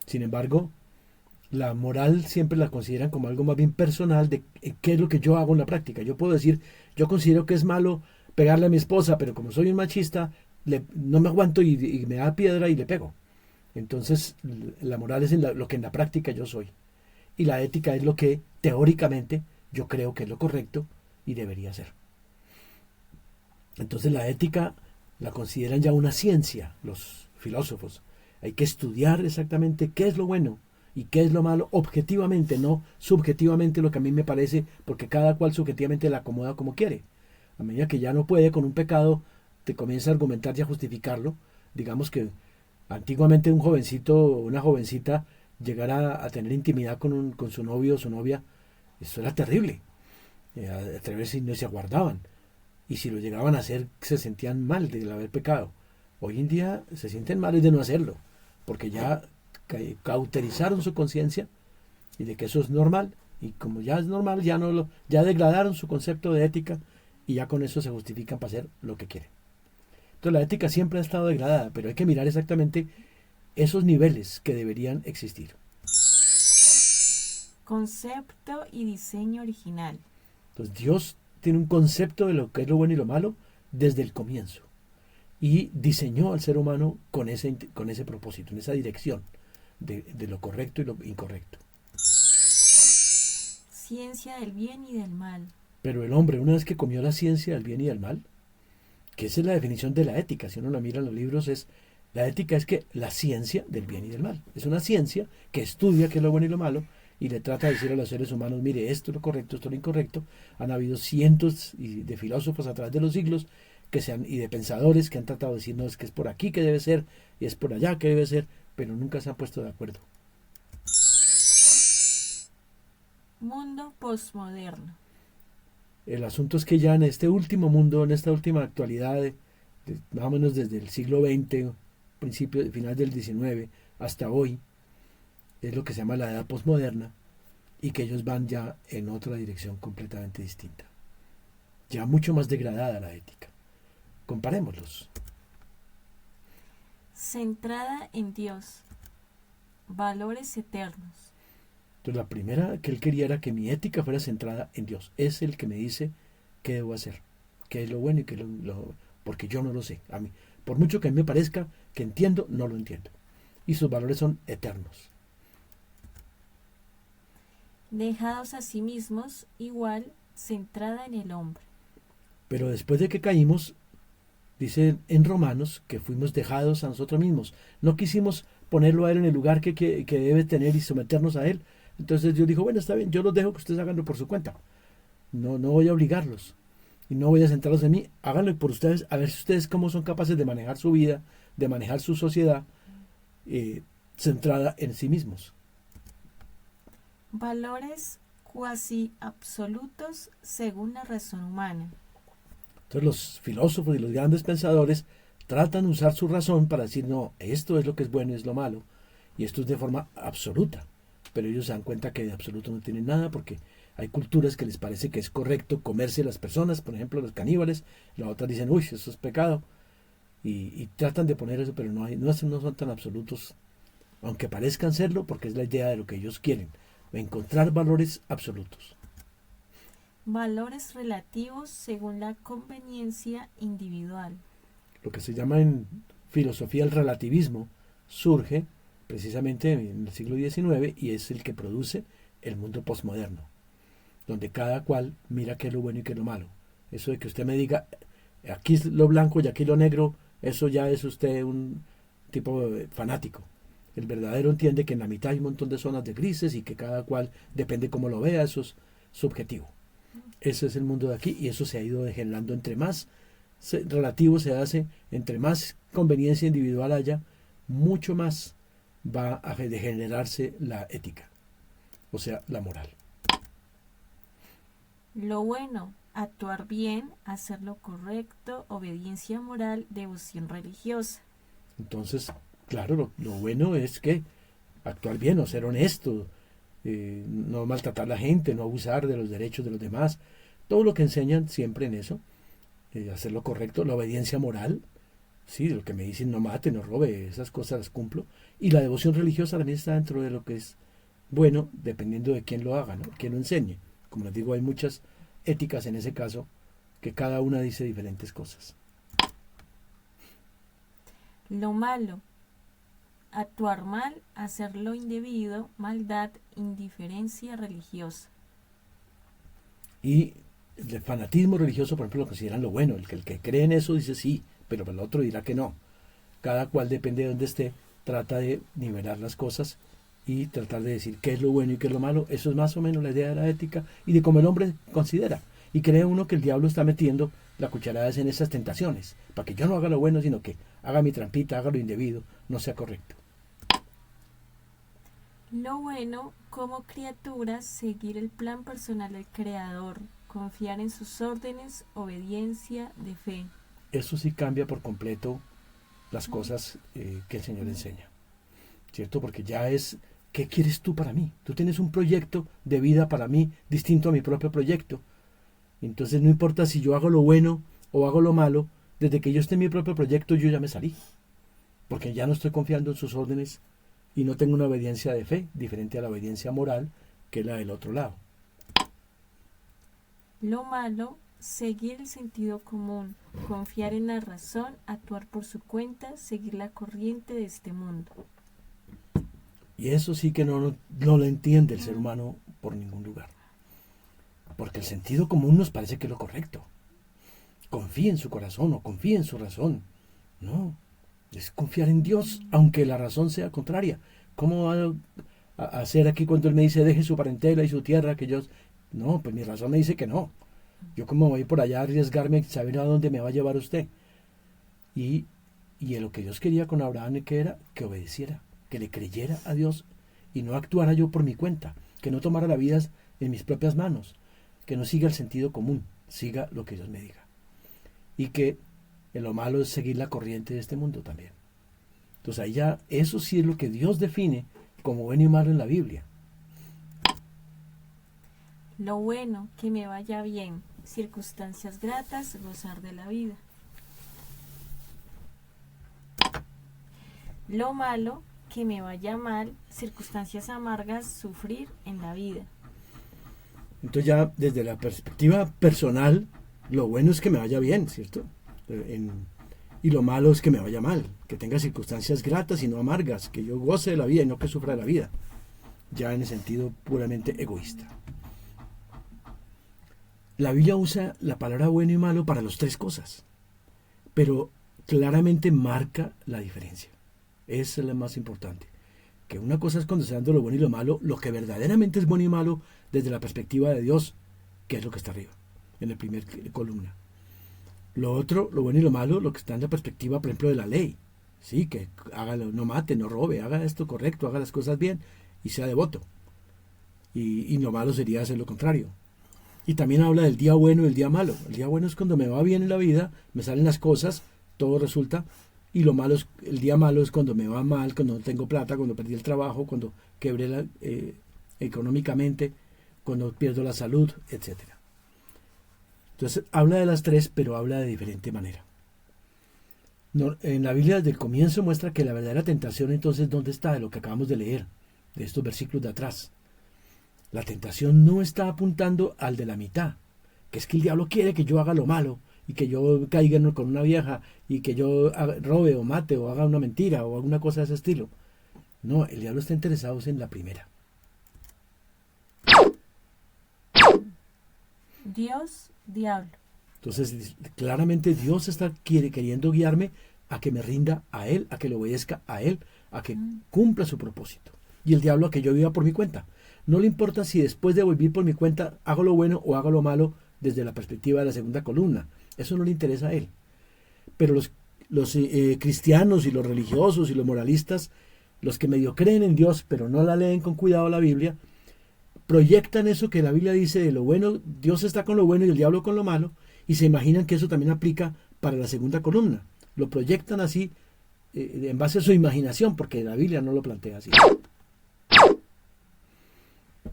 Sin embargo, la moral siempre la consideran como algo más bien personal de qué es lo que yo hago en la práctica. Yo puedo decir, yo considero que es malo pegarle a mi esposa, pero como soy un machista, no me aguanto y me da piedra y le pego. Entonces, la moral es lo que en la práctica yo soy. Y la ética es lo que teóricamente yo creo que es lo correcto y debería ser. Entonces, la ética la consideran ya una ciencia, los filósofos. Hay que estudiar exactamente qué es lo bueno y qué es lo malo objetivamente, no subjetivamente lo que a mí me parece, porque cada cual subjetivamente la acomoda como quiere. A medida que ya no puede con un pecado, te comienza a argumentar y a justificarlo. Digamos que antiguamente un jovencito o una jovencita llegara a tener intimidad con su novio o su novia, eso era terrible. Atreverse y no se aguardaban. Y si lo llegaban a hacer, se sentían mal de haber pecado. Hoy en día se sienten mal de no hacerlo, porque ya cauterizaron su conciencia y de que eso es normal. Y como ya es normal, ya degradaron su concepto de ética y ya con eso se justifican para hacer lo que quieren. Entonces la ética siempre ha estado degradada, pero hay que mirar exactamente esos niveles que deberían existir. Concepto y diseño original. Entonces Dios tiene un concepto de lo que es lo bueno y lo malo desde el comienzo. Y diseñó al ser humano con ese propósito, en esa dirección de lo correcto y lo incorrecto. Ciencia del bien y del mal. Pero el hombre, una vez que comió la ciencia del bien y del mal, que esa es la definición de la ética, si uno la mira en los libros, la ética es que la ciencia del bien y del mal. Es una ciencia que estudia qué es lo bueno y lo malo y le trata de decir a los seres humanos, mire, esto es lo correcto, esto es lo incorrecto. Han habido cientos de filósofos a través de los siglos y de pensadores que han tratado de decir, no, es que es por aquí que debe ser y es por allá que debe ser, pero nunca se han puesto de acuerdo. Mundo postmoderno. El asunto es que ya en este último mundo, en esta última actualidad, más o menos desde el siglo XX, final del XIX, hasta hoy, es lo que se llama la edad postmoderna, y que ellos van ya en otra dirección completamente distinta. Ya mucho más degradada la ética. Comparémoslos. Centrada en Dios. Valores eternos. Entonces la primera que él quería era que mi ética fuera centrada en Dios. Es el que me dice qué debo hacer, qué es lo bueno y qué es porque yo no lo sé. A mí, por mucho que a mí me parezca que entiendo, no lo entiendo. Y sus valores son eternos. Dejados a sí mismos, igual, centrada en el hombre. Pero después de que caímos, dice en Romanos que fuimos dejados a nosotros mismos. No quisimos ponerlo a él en el lugar que debe tener y someternos a él. Entonces Dios dijo, bueno, está bien, yo los dejo que ustedes háganlo por su cuenta. No voy a obligarlos. Y no voy a centrarlos en mí. Háganlo por ustedes, a ver si ustedes cómo son capaces de manejar su vida, de manejar su sociedad, centrada en sí mismos. Valores cuasi absolutos según la razón humana. Entonces los filósofos y los grandes pensadores tratan de usar su razón para decir, no, esto es lo que es bueno y es lo malo. Y esto es de forma absoluta. Pero ellos se dan cuenta que de absoluto no tienen nada porque hay culturas que les parece que es correcto comerse a las personas, por ejemplo los caníbales, las otras dicen, uy, eso es pecado. Y tratan de poner eso, pero no son tan absolutos, aunque parezcan serlo, porque es la idea de lo que ellos quieren, encontrar valores absolutos. Valores relativos según la conveniencia individual. Lo que se llama en filosofía el relativismo surge precisamente en el siglo XIX y es el que produce el mundo postmoderno, donde cada cual mira qué es lo bueno y qué es lo malo. Eso de que usted me diga, aquí es lo blanco y aquí lo negro, eso ya es usted un tipo fanático. El verdadero entiende que en la mitad hay un montón de zonas de grises y que cada cual, depende cómo lo vea, eso es subjetivo. Ese es el mundo de aquí y eso se ha ido degenerando entre más relativo se hace, entre más conveniencia individual haya, mucho más va a degenerarse la ética, o sea, la moral. Lo bueno, actuar bien, hacer lo correcto, obediencia moral, devoción religiosa. Entonces, claro, lo bueno es que actuar bien, o ser honesto, no maltratar a la gente, no abusar de los derechos de los demás, todo lo que enseñan siempre en eso, hacer lo correcto, la obediencia moral, sí, lo que me dicen, no mate, no robe, esas cosas las cumplo, y la devoción religiosa también está dentro de lo que es bueno, dependiendo de quién lo haga, ¿no? Quién lo enseñe. Como les digo, hay muchas éticas en ese caso, que cada una dice diferentes cosas. Lo malo, actuar mal, hacer lo indebido, maldad, indiferencia religiosa. Y el fanatismo religioso, por ejemplo, lo consideran lo bueno. El que cree en eso dice sí, pero el otro dirá que no. Cada cual, depende de donde esté, trata de nivelar las cosas y tratar de decir qué es lo bueno y qué es lo malo. Eso es más o menos la idea de la ética y de cómo el hombre considera. Y cree uno que el diablo está metiendo la cucharada en esas tentaciones, para que yo no haga lo bueno, sino que haga mi trampita, haga lo indebido, no sea correcto. Lo bueno, como criatura, seguir el plan personal del Creador, confiar en sus órdenes, obediencia, de fe. Eso sí cambia por completo las cosas que el Señor enseña, ¿cierto? Porque ya es, ¿qué quieres tú para mí? Tú tienes un proyecto de vida para mí distinto a mi propio proyecto. Entonces no importa si yo hago lo bueno o hago lo malo, desde que yo esté en mi propio proyecto yo ya me salí, porque ya no estoy confiando en sus órdenes y no tengo una obediencia de fe diferente a la obediencia moral, que es la del otro lado. Lo malo, seguir el sentido común, confiar en la razón, actuar por su cuenta, seguir la corriente de este mundo. Y eso sí que no lo entiende el ser humano por ningún lugar. Porque el sentido común nos parece que es lo correcto. Confíe en su corazón o confíe en su razón. No, es confiar en Dios, aunque la razón sea contraria. ¿Cómo va a hacer aquí cuando Él me dice deje su parentela y su tierra? Que yo... No, pues mi razón me dice que no. Yo como voy por allá a arriesgarme, saber a dónde me va a llevar usted. Y lo que Dios quería con Abraham, que era que obedeciera, que le creyera a Dios y no actuara yo por mi cuenta, que no tomara la vida en mis propias manos, que no siga el sentido común, siga lo que Dios me diga. Y que lo malo es seguir la corriente de este mundo también. Entonces ahí ya, eso sí es lo que Dios define como bueno y malo en la Biblia. Lo bueno, que me vaya bien, circunstancias gratas, gozar de la vida. Lo malo, que me vaya mal, circunstancias amargas, sufrir en la vida. Entonces ya desde la perspectiva personal, lo bueno es que me vaya bien, ¿cierto? Y lo malo es que me vaya mal, que tenga circunstancias gratas y no amargas, que yo goce de la vida y no que sufra de la vida, ya en el sentido puramente egoísta. La Biblia usa la palabra bueno y malo para las tres cosas, pero claramente marca la diferencia. Esa es la más importante. Que una cosa es cuando se dando lo bueno y lo malo, lo que verdaderamente es bueno y malo desde la perspectiva de Dios, que es lo que está arriba, en la primera columna. Lo otro, lo bueno y lo malo, lo que está en la perspectiva, por ejemplo, de la ley. Sí, que hágalo, no mate, no robe, haga esto correcto, haga las cosas bien y sea devoto. Y lo malo sería hacer lo contrario. Y también habla del día bueno y el día malo. El día bueno es cuando me va bien en la vida, me salen las cosas, todo resulta. Y lo malo es, el día malo es cuando me va mal, cuando no tengo plata, cuando perdí el trabajo, cuando quebré económicamente, cuando pierdo la salud, etc. Entonces habla de las tres, pero habla de diferente manera. No, en la Biblia desde el comienzo muestra que la verdadera tentación entonces, ¿dónde está? De lo que acabamos de leer, de estos versículos de atrás. La tentación no está apuntando al de la mitad, que es que el diablo quiere que yo haga lo malo y que yo caiga con una vieja y que yo robe o mate o haga una mentira o alguna cosa de ese estilo. No, el diablo está interesado en la primera. Dios, diablo. Entonces, claramente Dios está queriendo guiarme a que me rinda a Él, a que le obedezca a Él, a que cumpla su propósito. Y el diablo a que yo viva por mi cuenta. No le importa si después de vivir por mi cuenta hago lo bueno o hago lo malo desde la perspectiva de la segunda columna. Eso no le interesa a él. Pero los cristianos y los religiosos y los moralistas, los que medio creen en Dios, pero no la leen con cuidado la Biblia, proyectan eso que la Biblia dice de lo bueno, Dios está con lo bueno y el diablo con lo malo, y se imaginan que eso también aplica para la segunda columna. Lo proyectan así en base a su imaginación, porque la Biblia no lo plantea así.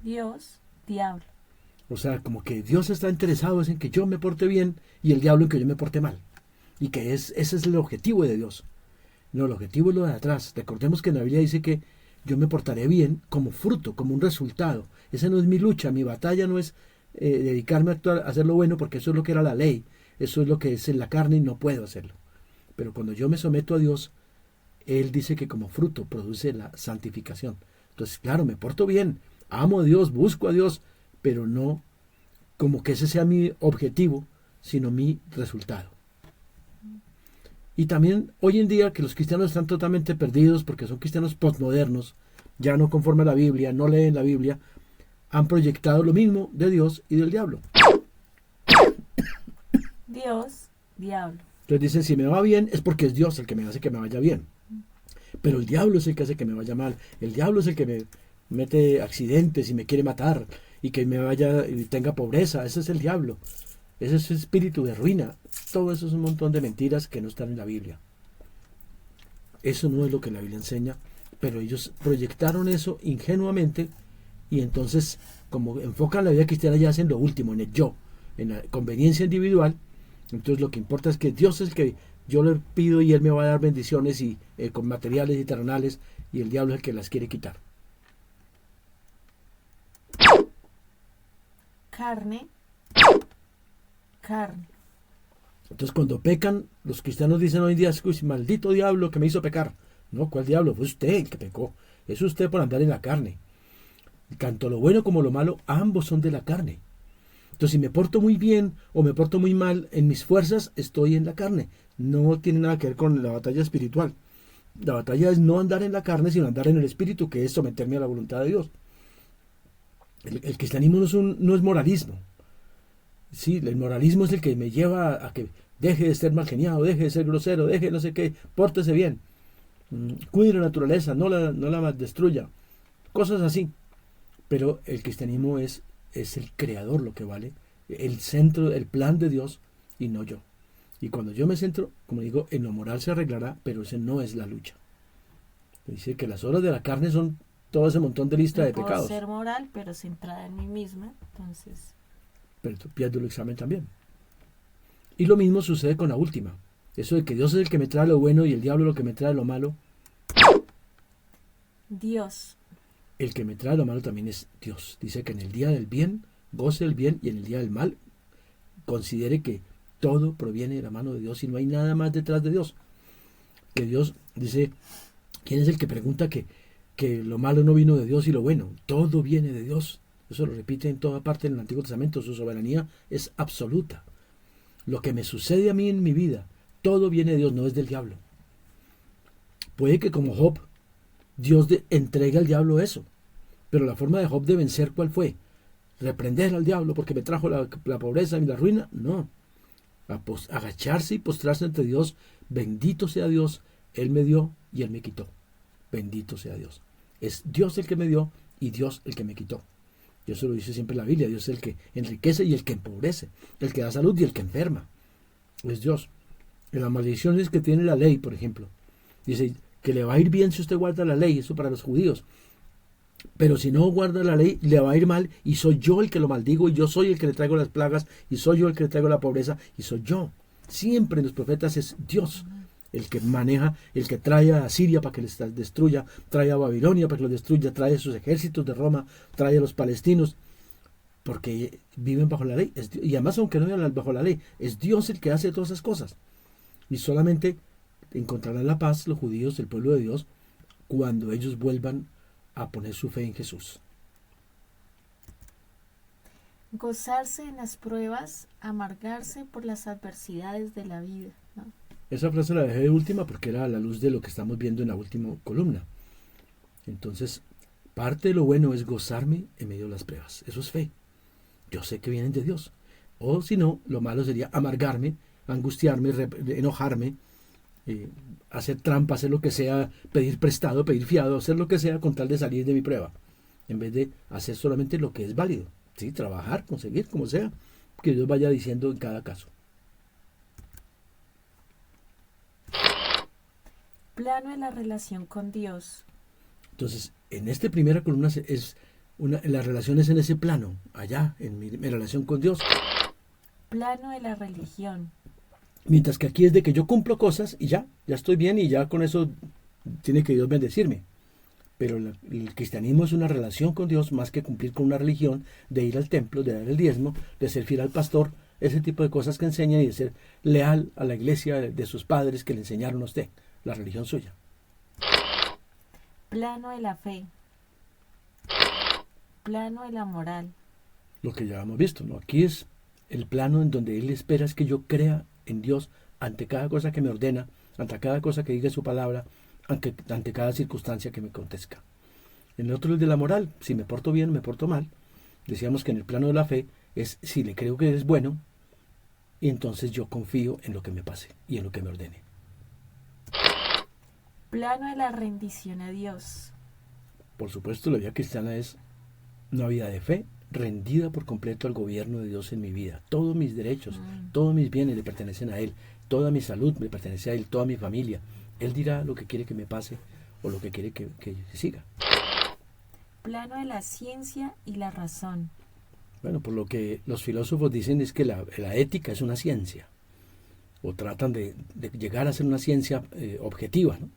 Dios, diablo. O sea, como que Dios está interesado en que yo me porte bien y el diablo en que yo me porte mal. Y que ese es el objetivo de Dios. No, el objetivo es lo de atrás. Recordemos que en la Biblia dice que yo me portaré bien como fruto, como un resultado. Esa no es mi lucha, mi batalla no es dedicarme a hacer lo bueno, porque eso es lo que era la ley. Eso es lo que es en la carne y no puedo hacerlo. Pero cuando yo me someto a Dios, Él dice que como fruto produce la santificación. Entonces, claro, me porto bien, amo a Dios, busco a Dios, pero no como que ese sea mi objetivo, sino mi resultado. Y también hoy en día que los cristianos están totalmente perdidos porque son cristianos postmodernos, ya no conforme a la Biblia, no leen la Biblia, han proyectado lo mismo de Dios y del diablo. Dios, diablo. Entonces dicen, si me va bien es porque es Dios el que me hace que me vaya bien. Pero el diablo es el que hace que me vaya mal. El diablo es el que me mete accidentes y me quiere matar y que me vaya y tenga pobreza. Ese es el diablo. Ese es el espíritu de ruina. Todo eso es un montón de mentiras que no están en la Biblia. Eso no es lo que la Biblia enseña, pero ellos proyectaron eso ingenuamente y entonces, como enfocan la vida cristiana, ya hacen lo último, en el yo, en la conveniencia individual. Entonces lo que importa es que Dios es el que yo le pido y Él me va a dar bendiciones y con materiales y terrenales, y el diablo es el que las quiere quitar. Carne. Entonces cuando pecan, los cristianos dicen hoy en día, maldito diablo que me hizo pecar. No, ¿cuál diablo? Fue usted el que pecó. Es usted por andar en la carne. Tanto lo bueno como lo malo, ambos son de la carne. Entonces si me porto muy bien o me porto muy mal, en mis fuerzas estoy en la carne. No tiene nada que ver con la batalla espiritual. La batalla es no andar en la carne, sino andar en el espíritu, que es someterme a la voluntad de Dios. El cristianismo no es moralismo. Sí, el moralismo es el que me lleva a que deje de ser mal geniado, deje de ser grosero, deje no sé qué, pórtese bien, cuide la naturaleza, no la destruya, cosas así. Pero el cristianismo es el creador lo que vale, el centro, el plan de Dios y no yo. Y cuando yo me centro, como digo, en lo moral se arreglará, pero ese no es la lucha. Dice que las obras de la carne son todo ese montón de lista de pecados. Puedo ser moral, pero centrada en mí misma, entonces... Pero tú pierdes el examen también. Y lo mismo sucede con la última. Eso de que Dios es el que me trae lo bueno y el diablo lo que me trae lo malo. Dios. El que me trae lo malo también es Dios. Dice que en el día del bien goce el bien y en el día del mal considere que todo proviene de la mano de Dios y no hay nada más detrás de Dios. Que Dios dice, ¿quién es el que pregunta que lo malo no vino de Dios y lo bueno? Todo viene de Dios. Eso lo repite en toda parte en el Antiguo Testamento. Su soberanía es absoluta. Lo que me sucede a mí en mi vida, todo viene de Dios, no es del diablo. Puede que como Job, Dios entregue al diablo eso. Pero la forma de Job de vencer, ¿cuál fue? ¿Reprender al diablo porque me trajo la pobreza y la ruina? No. Agacharse y postrarse ante Dios. Bendito sea Dios, Él me dio y Él me quitó. Bendito sea Dios. Es Dios el que me dio y Dios el que me quitó. Y eso lo dice siempre la Biblia. Dios es el que enriquece y el que empobrece. El que da salud y el que enferma. Es Dios. En las maldiciones que tiene la ley, por ejemplo, dice que le va a ir bien si usted guarda la ley. Eso para los judíos. Pero si no guarda la ley, le va a ir mal y soy yo el que lo maldigo y yo soy el que le traigo las plagas y soy yo el que le traigo la pobreza y soy yo. Siempre en los profetas es Dios el que maneja, el que trae a Siria para que les destruya, trae a Babilonia para que los destruya, trae a sus ejércitos de Roma, trae a los palestinos, porque viven bajo la ley. Y además, aunque no vivan bajo la ley, es Dios el que hace todas esas cosas. Y solamente encontrarán la paz los judíos, el pueblo de Dios, cuando ellos vuelvan a poner su fe en Jesús. Gozarse en las pruebas, amargarse por las adversidades de la vida, ¿no? Esa frase la dejé de última porque era a la luz de lo que estamos viendo en la última columna. Entonces, parte de lo bueno es gozarme en medio de las pruebas. Eso es fe. Yo sé que vienen de Dios. O si no, lo malo sería amargarme angustiarme, enojarme, hacer trampa, hacer lo que sea, pedir prestado, pedir fiado, hacer lo que sea con tal de salir de mi prueba, en vez de hacer solamente lo que es válido, ¿sí? Trabajar, conseguir, como sea, que Dios vaya diciendo en cada caso. Plano de la relación con Dios. Entonces, en esta primera columna la relación es en ese plano, allá, en mi relación con Dios. Plano de la religión. Mientras que aquí es de que yo cumplo cosas y ya estoy bien y ya con eso tiene que Dios bendecirme. Pero el cristianismo es una relación con Dios más que cumplir con una religión, de ir al templo, de dar el diezmo, de ser fiel al pastor, ese tipo de cosas que enseñan, y de ser leal a la iglesia de sus padres que le enseñaron a usted, la religión suya. Plano de la fe. Plano de la moral. Lo que ya hemos visto, ¿no? Aquí es el plano en donde Él espera es que yo crea en Dios ante cada cosa que me ordena, ante cada cosa que diga su palabra, ante cada circunstancia que me acontezca. En el otro, el de la moral, si me porto bien o me porto mal. Decíamos que en el plano de la fe es si le creo que es bueno, y entonces yo confío en lo que me pase y en lo que me ordene. Plano de la rendición a Dios. Por supuesto, la vida cristiana es una vida de fe rendida por completo al gobierno de Dios en mi vida. Todos mis derechos, todos mis bienes le pertenecen a Él, toda mi salud me pertenece a Él, toda mi familia. Él dirá lo que quiere que me pase o lo que quiere que siga. Plano de la ciencia y la razón. Bueno, por lo que los filósofos dicen es que la ética es una ciencia, o tratan de llegar a ser una ciencia objetiva, ¿no?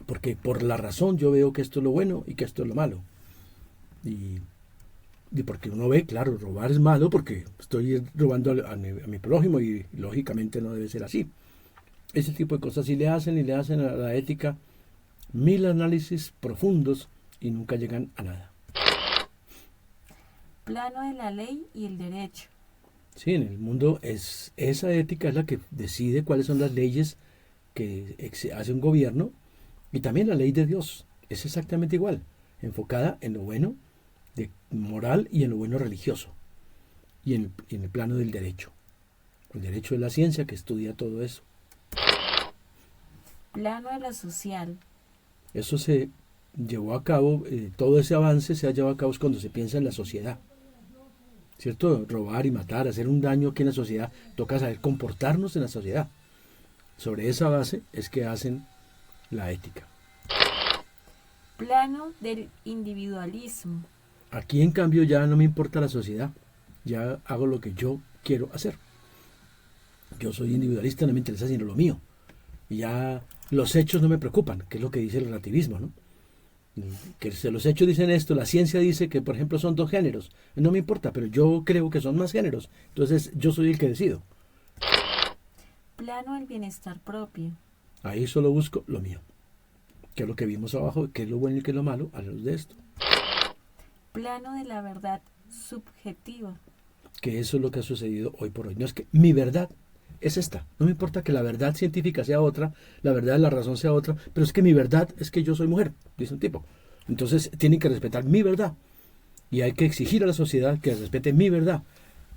Porque por la razón yo veo que esto es lo bueno y que esto es lo malo. Y porque uno ve, claro, robar es malo porque estoy robando a mi prójimo y lógicamente no debe ser así. Ese tipo de cosas y le hacen a la ética 1000 análisis profundos y nunca llegan a nada. Plano de la ley y el derecho. Sí, en el mundo esa ética es la que decide cuáles son las leyes que hace un gobierno, y también la ley de Dios es exactamente igual, enfocada en lo bueno de moral y en lo bueno religioso, y en el plano del derecho. El derecho es la ciencia que estudia todo eso. Plano de lo social. Eso se llevó a cabo, todo ese avance se ha llevado a cabo cuando se piensa en la sociedad, ¿cierto? Robar y matar, hacer un daño aquí en la sociedad, toca saber comportarnos en la sociedad. Sobre esa base es que hacen la ética. Plano del individualismo. Aquí en cambio ya no me importa la sociedad, ya hago lo que yo quiero hacer. Yo soy individualista, no me interesa sino lo mío. Y ya los hechos no me preocupan, que es lo que dice el relativismo, ¿no? Que los hechos dicen esto, la ciencia dice que por ejemplo son 2 géneros, no me importa, pero yo creo que son más géneros, entonces yo soy el que decido. Plano del bienestar propio. Ahí solo busco lo mío, que es lo que vimos abajo, que es lo bueno y que es lo malo a la luz de esto. Plano de la verdad subjetiva. Que eso es lo que ha sucedido hoy por hoy. No es que mi verdad es esta, no me importa que la verdad científica sea otra, la verdad de la razón sea otra, pero es que mi verdad es que yo soy mujer, dice un tipo. Entonces tienen que respetar mi verdad y hay que exigir a la sociedad que respete mi verdad.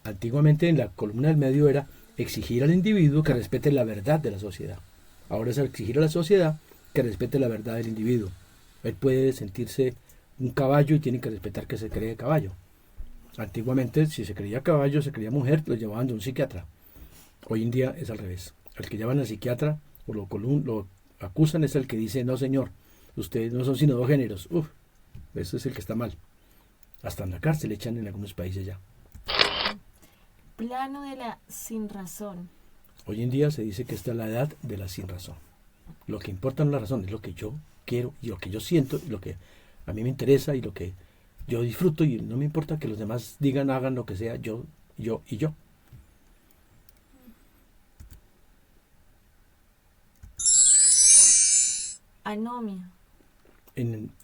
Antiguamente en la columna del medio era exigir al individuo que respete la verdad de la sociedad. Ahora es exigir a la sociedad que respete la verdad del individuo. Él puede sentirse un caballo y tiene que respetar que se cree caballo. Antiguamente, si se creía caballo, se creía mujer, lo llevaban de un psiquiatra. Hoy en día es al revés. El que llevan al psiquiatra o lo acusan es el que dice, no señor, ustedes no son sino 2 géneros. Eso es el que está mal. Hasta en la cárcel echan en algunos países ya. Plano de la sinrazón. Hoy en día se dice que esta es la edad de la sinrazón. Lo que importa no es la razón, es lo que yo quiero y lo que yo siento y lo que a mí me interesa y lo que yo disfruto, y no me importa que los demás digan, hagan lo que sea, yo y yo. Anomia.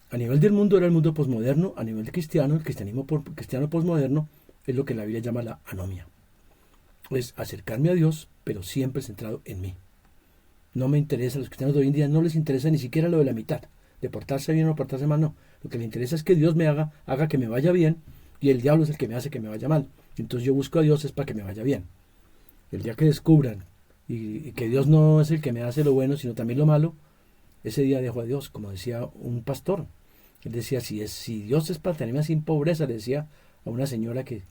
A nivel del mundo era el mundo posmoderno, a nivel cristiano, el cristianismo cristiano posmoderno es lo que la Biblia llama la anomia. Es acercarme a Dios, pero siempre centrado en mí. No me interesa, a los cristianos de hoy en día no les interesa ni siquiera lo de la mitad, de portarse bien o portarse mal, no. Lo que les interesa es que Dios me haga que me vaya bien, y el diablo es el que me hace que me vaya mal. Entonces yo busco a Dios es para que me vaya bien. El día que descubran y que Dios no es el que me hace lo bueno, sino también lo malo, ese día dejo a Dios, como decía un pastor. Él decía, si Dios es para tenerme sin pobreza, le decía a una señora que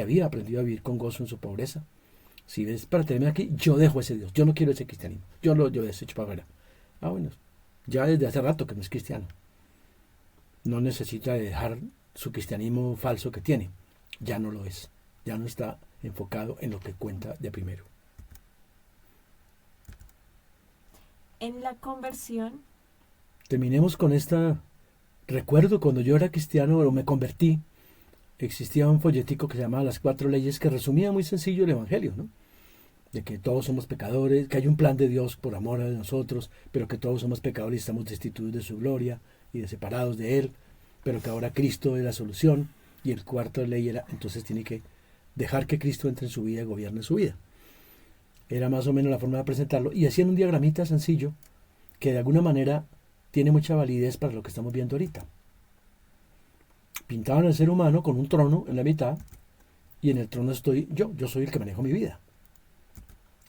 había aprendido a vivir con gozo en su pobreza, si es para tenerme aquí, yo dejo ese Dios, yo no quiero ese cristianismo, yo desecho para afuera. Bueno, ya desde hace rato que no es cristiano. No necesita dejar su cristianismo falso que tiene, ya no lo es, ya no está enfocado en lo que cuenta de primero. En la conversión. Terminemos con esta. Recuerdo cuando yo era cristiano o me convertí, existía un folletico que se llamaba Las 4 Leyes, que resumía muy sencillo el Evangelio, ¿no? De que todos somos pecadores, que hay un plan de Dios por amor a nosotros, pero que todos somos pecadores y estamos destituidos de su gloria y separados de Él, pero que ahora Cristo es la solución. Y el cuarto ley era, entonces tiene que dejar que Cristo entre en su vida y gobierne su vida. Era más o menos la forma de presentarlo. Y hacían un diagramita sencillo que de alguna manera tiene mucha validez para lo que estamos viendo ahorita. Pintaban al ser humano con un trono en la mitad, y en el trono estoy yo soy el que manejo mi vida.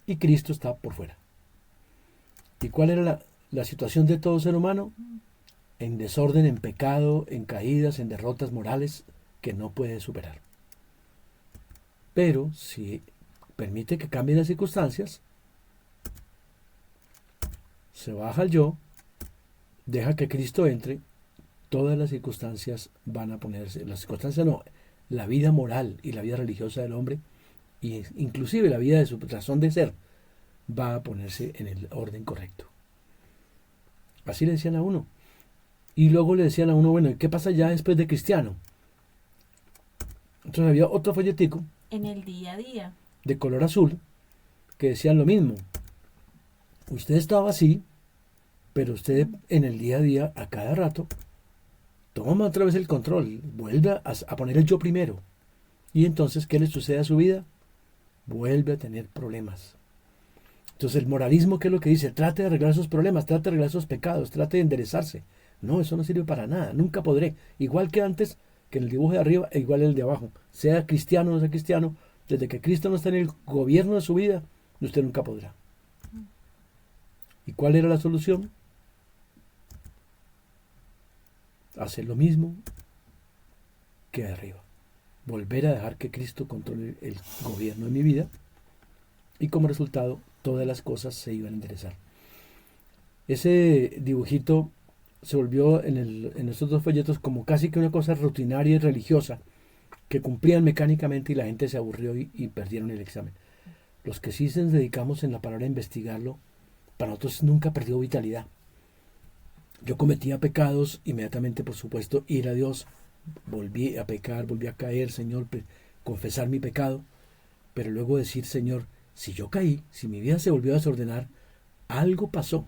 Y Cristo está por fuera. ¿Y cuál era la situación de todo ser humano? En desorden, en pecado, en caídas, en derrotas morales que no puede superar. Pero si permite que cambien las circunstancias, se baja el yo, deja que Cristo entre, todas las circunstancias van a ponerse, las circunstancias no, la vida moral y la vida religiosa del hombre, y inclusive la vida de su razón de ser, va a ponerse en el orden correcto. Así le decían a uno. Y luego le decían a uno, bueno, ¿qué pasa ya después de cristiano? Entonces había otro folletico En el día a día. de color azul que decían lo mismo. Usted estaba así, pero usted en el día a día, a cada rato, toma otra vez el control, vuelve a poner el yo primero. Y entonces, ¿qué le sucede a su vida? Vuelve a tener problemas. Entonces el moralismo, ¿qué es lo que dice? Trate de arreglar esos problemas, trate de arreglar esos pecados, trate de enderezarse. No, eso no sirve para nada, nunca podré. Igual que antes, que en el dibujo de arriba, e igual el de abajo. Sea cristiano o no sea cristiano, desde que Cristo no está en el gobierno de su vida, usted nunca podrá. ¿Y cuál era la solución? Hacer lo mismo que de arriba. Volver a dejar que Cristo controle el gobierno de mi vida, y como resultado todas las cosas se iban a enderezar. Ese dibujito se volvió en estos dos folletos como casi que una cosa rutinaria y religiosa que cumplían mecánicamente, y la gente se aburrió y perdieron el examen. Los que sí nos dedicamos en la palabra a investigarlo, para nosotros nunca perdió vitalidad. Yo cometía pecados, inmediatamente por supuesto ir a Dios, volví a pecar, volví a caer, Señor, confesar mi pecado, pero luego decir, Señor, si yo caí, si mi vida se volvió a desordenar, algo pasó.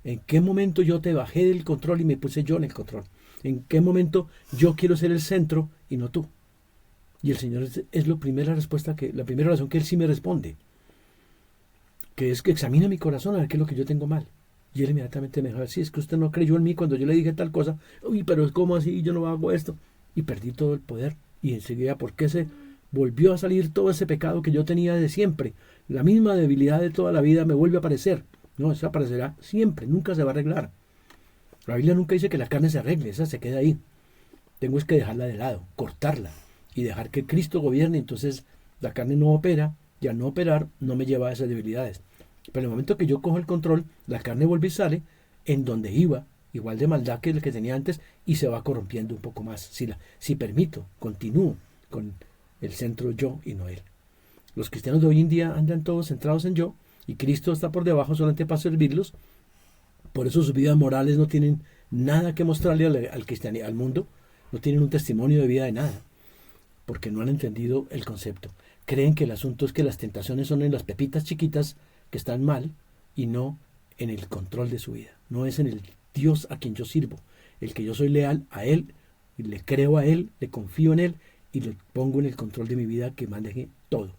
¿En qué momento yo te bajé del control y me puse yo en el control? ¿En qué momento yo quiero ser el centro y no tú? Y el Señor es la primera respuesta, la primera oración que Él sí me responde, que es que examina mi corazón a ver qué es lo que yo tengo mal. Y Él inmediatamente me dijo, sí, es que usted no creyó en mí cuando yo le dije tal cosa. Uy, pero ¿cómo así? Yo no hago esto. Y perdí todo el poder. Y enseguida, ¿por qué se volvió a salir todo ese pecado que yo tenía de siempre? La misma debilidad de toda la vida me vuelve a aparecer. No, eso aparecerá siempre, nunca se va a arreglar. La Biblia nunca dice que la carne se arregle, esa se queda ahí. Tengo es que dejarla de lado, cortarla y dejar que Cristo gobierne. Entonces la carne no opera, y al no operar no me lleva a esas debilidades. Pero en el momento que yo cojo el control, la carne vuelve y sale en donde iba, igual de maldad que el que tenía antes, y se va corrompiendo un poco más. Si permito, continúo con el centro yo y no Él. Los cristianos de hoy en día andan todos centrados en yo, y Cristo está por debajo solamente para servirlos. Por eso sus vidas morales no tienen nada que mostrarle al mundo, no tienen un testimonio de vida de nada, porque no han entendido el concepto. Creen que el asunto es que las tentaciones son en las pepitas chiquitas que están mal, y no en el control de su vida. No es en el Dios a quien yo sirvo, el que yo soy leal a Él, y le creo a Él, le confío en Él, y le pongo en el control de mi vida, que maneje todo.